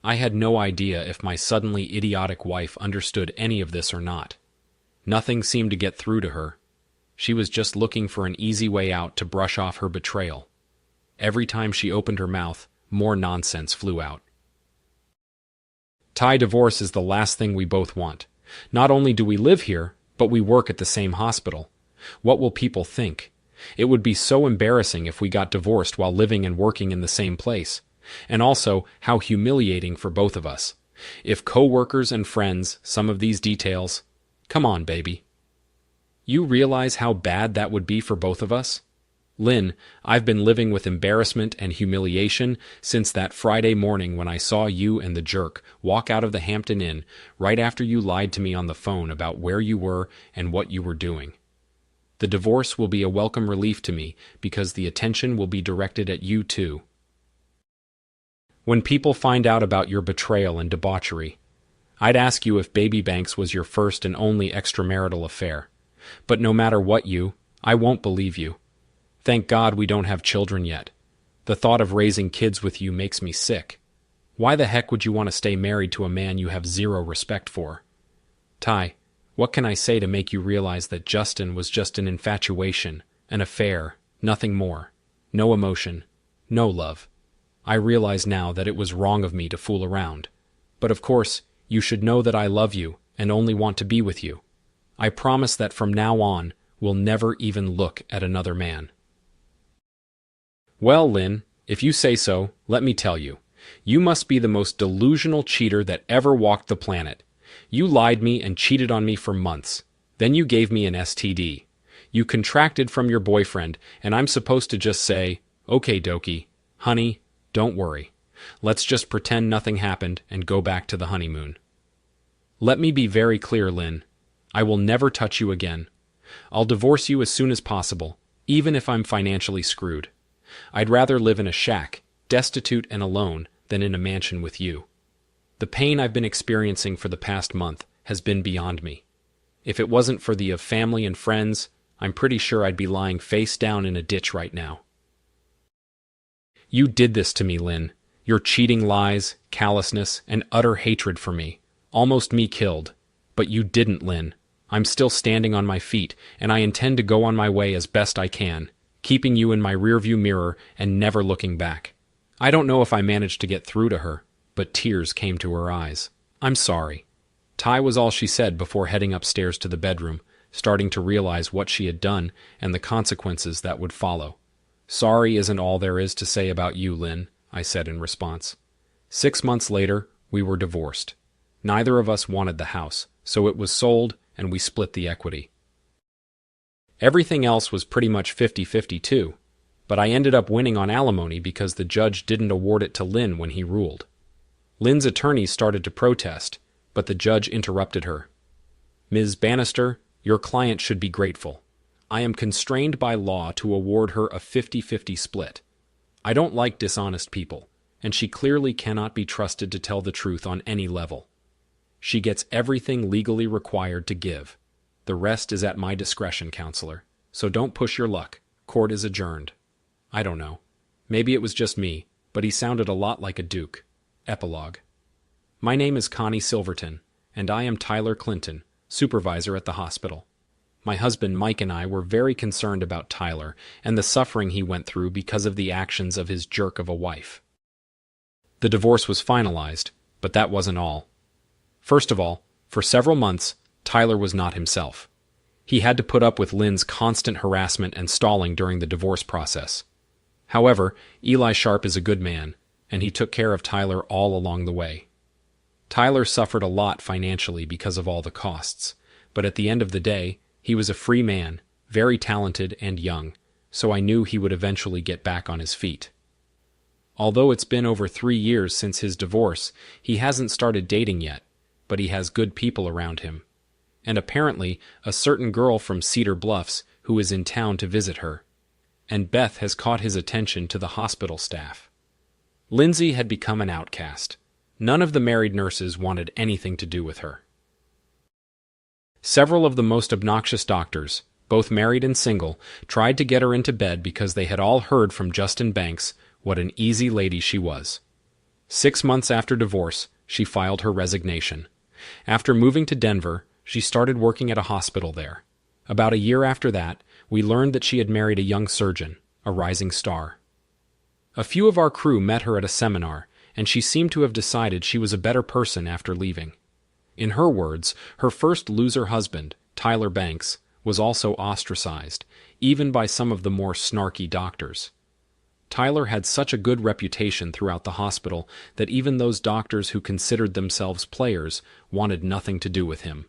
I had no idea if my suddenly idiotic wife understood any of this or not. Nothing seemed to get through to her. She was just looking for an easy way out to brush off her betrayal. Every time she opened her mouth, more nonsense flew out. Ty, divorce is the last thing we both want. Not only do we live here, but we work at the same hospital. What will people think? It would be so embarrassing if we got divorced while living and working in the same place. And also, how humiliating for both of us. If co-workers and friends, some of these details... Come on, baby. You realize how bad that would be for both of us? Lynn, I've been living with embarrassment and humiliation since that Friday morning when I saw you and the jerk walk out of the Hampton Inn right after you lied to me on the phone about where you were and what you were doing. The divorce will be a welcome relief to me because the attention will be directed at you too. When people find out about your betrayal and debauchery, I'd ask you if Baby Banks was your first and only extramarital affair. But no matter what I won't believe you. Thank God we don't have children yet. The thought of raising kids with you makes me sick. Why the heck would you want to stay married to a man you have zero respect for? Ty, what can I say to make you realize that Justin was just an infatuation, an affair, nothing more? No emotion, no love. I realize now that it was wrong of me to fool around. But of course, you should know that I love you and only want to be with you. I promise that from now on, we'll never even look at another man. Well, Lynn, if you say so, let me tell you. You must be the most delusional cheater that ever walked the planet. You lied me and cheated on me for months. Then you gave me an STD. You contracted from your boyfriend, and I'm supposed to just say, "Okay, dokie, honey, don't worry. Let's just pretend nothing happened and go back to the honeymoon." Let me be very clear, Lynn. I will never touch you again. I'll divorce you as soon as possible, even if I'm financially screwed. I'd rather live in a shack, destitute and alone, than in a mansion with you. The pain I've been experiencing for the past month has been beyond me. If it wasn't for the of family and friends, I'm pretty sure I'd be lying face down in a ditch right now. You did this to me, Lynn. Your cheating lies, callousness, and utter hatred for me. Almost me killed. But you didn't, Lynn. I'm still standing on my feet, and I intend to go on my way as best I can, keeping you in my rearview mirror and never looking back. I don't know if I managed to get through to her, but tears came to her eyes. I'm sorry. Ty was all she said before heading upstairs to the bedroom, starting to realize what she had done and the consequences that would follow. Sorry isn't all there is to say about you, Lynn, I said in response. 6 months later, we were divorced. Neither of us wanted the house, so it was sold and we split the equity. Everything else was pretty much 50-50 too, but I ended up winning on alimony because the judge didn't award it to Lynn when he ruled. Lynn's attorneys started to protest, but the judge interrupted her. Ms. Bannister, your client should be grateful. I am constrained by law to award her a 50-50 split. I don't like dishonest people, and she clearly cannot be trusted to tell the truth on any level. She gets everything legally required to give. The rest is at my discretion, counselor. So don't push your luck. Court is adjourned. I don't know. Maybe it was just me, but he sounded a lot like a duke. Epilogue. My name is Connie Silverton, and I am Tyler Clinton, supervisor at the hospital. My husband Mike and I were very concerned about Tyler and the suffering he went through because of the actions of his jerk of a wife. The divorce was finalized, but that wasn't all. First of all, for several months, Tyler was not himself. He had to put up with Lynn's constant harassment and stalling during the divorce process. However, Eli Sharp is a good man, and he took care of Tyler all along the way. Tyler suffered a lot financially because of all the costs, but at the end of the day, he was a free man, very talented and young, so I knew he would eventually get back on his feet. Although it's been over 3 years since his divorce, he hasn't started dating yet, but he has good people around him. And apparently a certain girl from Cedar Bluffs who is in town to visit her. And Beth has caught his attention to the hospital staff. Lindsay had become an outcast. None of the married nurses wanted anything to do with her. Several of the most obnoxious doctors, both married and single, tried to get her into bed because they had all heard from Justin Banks what an easy lady she was. 6 months after divorce, she filed her resignation. After moving to Denver, she started working at a hospital there. About a year after that, we learned that she had married a young surgeon, a rising star. A few of our crew met her at a seminar, and she seemed to have decided she was a better person after leaving. In her words, her first loser husband, Tyler Banks, was also ostracized, even by some of the more snarky doctors. Tyler had such a good reputation throughout the hospital that even those doctors who considered themselves players wanted nothing to do with him.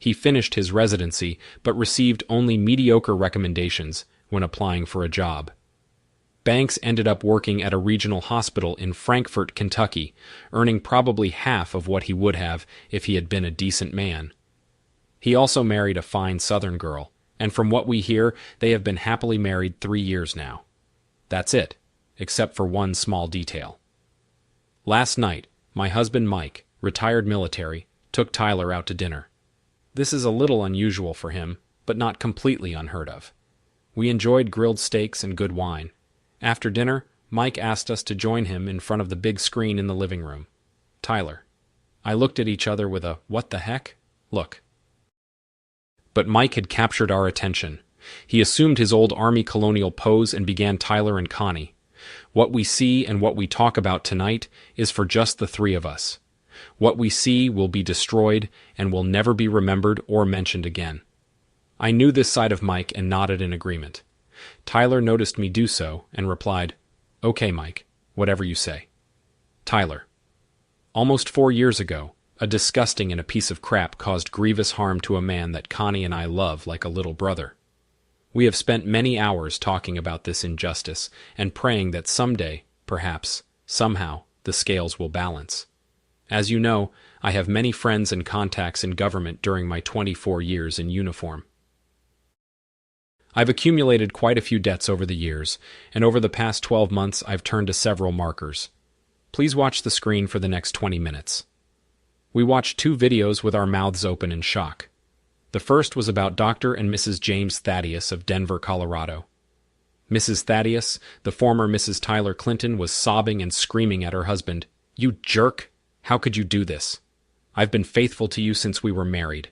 He finished his residency, but received only mediocre recommendations when applying for a job. Banks ended up working at a regional hospital in Frankfort, Kentucky, earning probably half of what he would have if he had been a decent man. He also married a fine Southern girl, and from what we hear, they have been happily married 3 years now. That's it, except for one small detail. Last night, my husband Mike, retired military, took Tyler out to dinner. This is a little unusual for him, but not completely unheard of. We enjoyed grilled steaks and good wine. After dinner, Mike asked us to join him in front of the big screen in the living room. Tyler. I looked at each other with a, "What the heck?" look. But Mike had captured our attention. He assumed his old Army colonial pose and began Tyler and Connie. What we see and what we talk about tonight is for just the three of us. What we see will be destroyed and will never be remembered or mentioned again. I knew this side of Mike and nodded in agreement. Tyler noticed me do so and replied, "Okay, Mike, whatever you say." Tyler. Almost 4 years ago, a disgusting and a piece of crap caused grievous harm to a man that Connie and I love like a little brother. We have spent many hours talking about this injustice and praying that someday, perhaps, somehow, the scales will balance. As you know, I have many friends and contacts in government during my 24 years in uniform. I've accumulated quite a few debts over the years, and over the past 12 months I've turned to several markers. Please watch the screen for the next 20 minutes. We watched 2 videos with our mouths open in shock. The first was about Dr. and Mrs. James Thaddeus of Denver, Colorado. Mrs. Thaddeus, the former Mrs. Tyler Clinton, was sobbing and screaming at her husband, "You jerk! How could you do this? I've been faithful to you since we were married.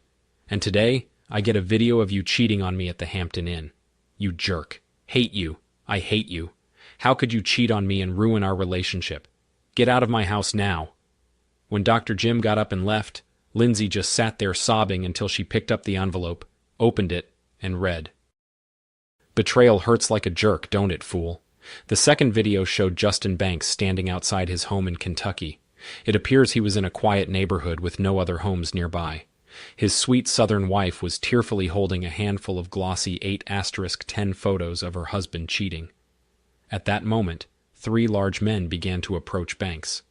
And today, I get a video of you cheating on me at the Hampton Inn. You jerk. Hate you. I hate you. How could you cheat on me and ruin our relationship? Get out of my house now." When Dr. Jim got up and left, Lindsay just sat there sobbing until she picked up the envelope, opened it, and read. Betrayal hurts like a jerk, don't it, fool? The second video showed Justin Banks standing outside his home in Kentucky. It appears he was in a quiet neighborhood with no other homes nearby. His sweet Southern wife was tearfully holding a handful of glossy 8*10 photos of her husband cheating. At that moment, 3 large men began to approach Banks.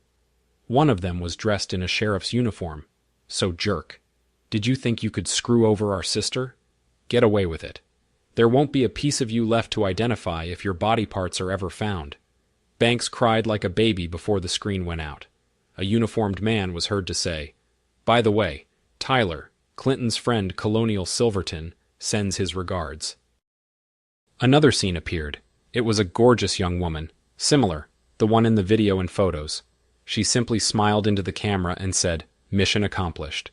One of them was dressed in a sheriff's uniform. So jerk. Did you think you could screw over our sister? Get away with it. There won't be a piece of you left to identify if your body parts are ever found. Banks cried like a baby before the screen went out. A uniformed man was heard to say, "By the way, Tyler, Clinton's friend Colonial Silverton, sends his regards." Another scene appeared. It was a gorgeous young woman, similar, the one in the video and photos. She simply smiled into the camera and said, "Mission accomplished."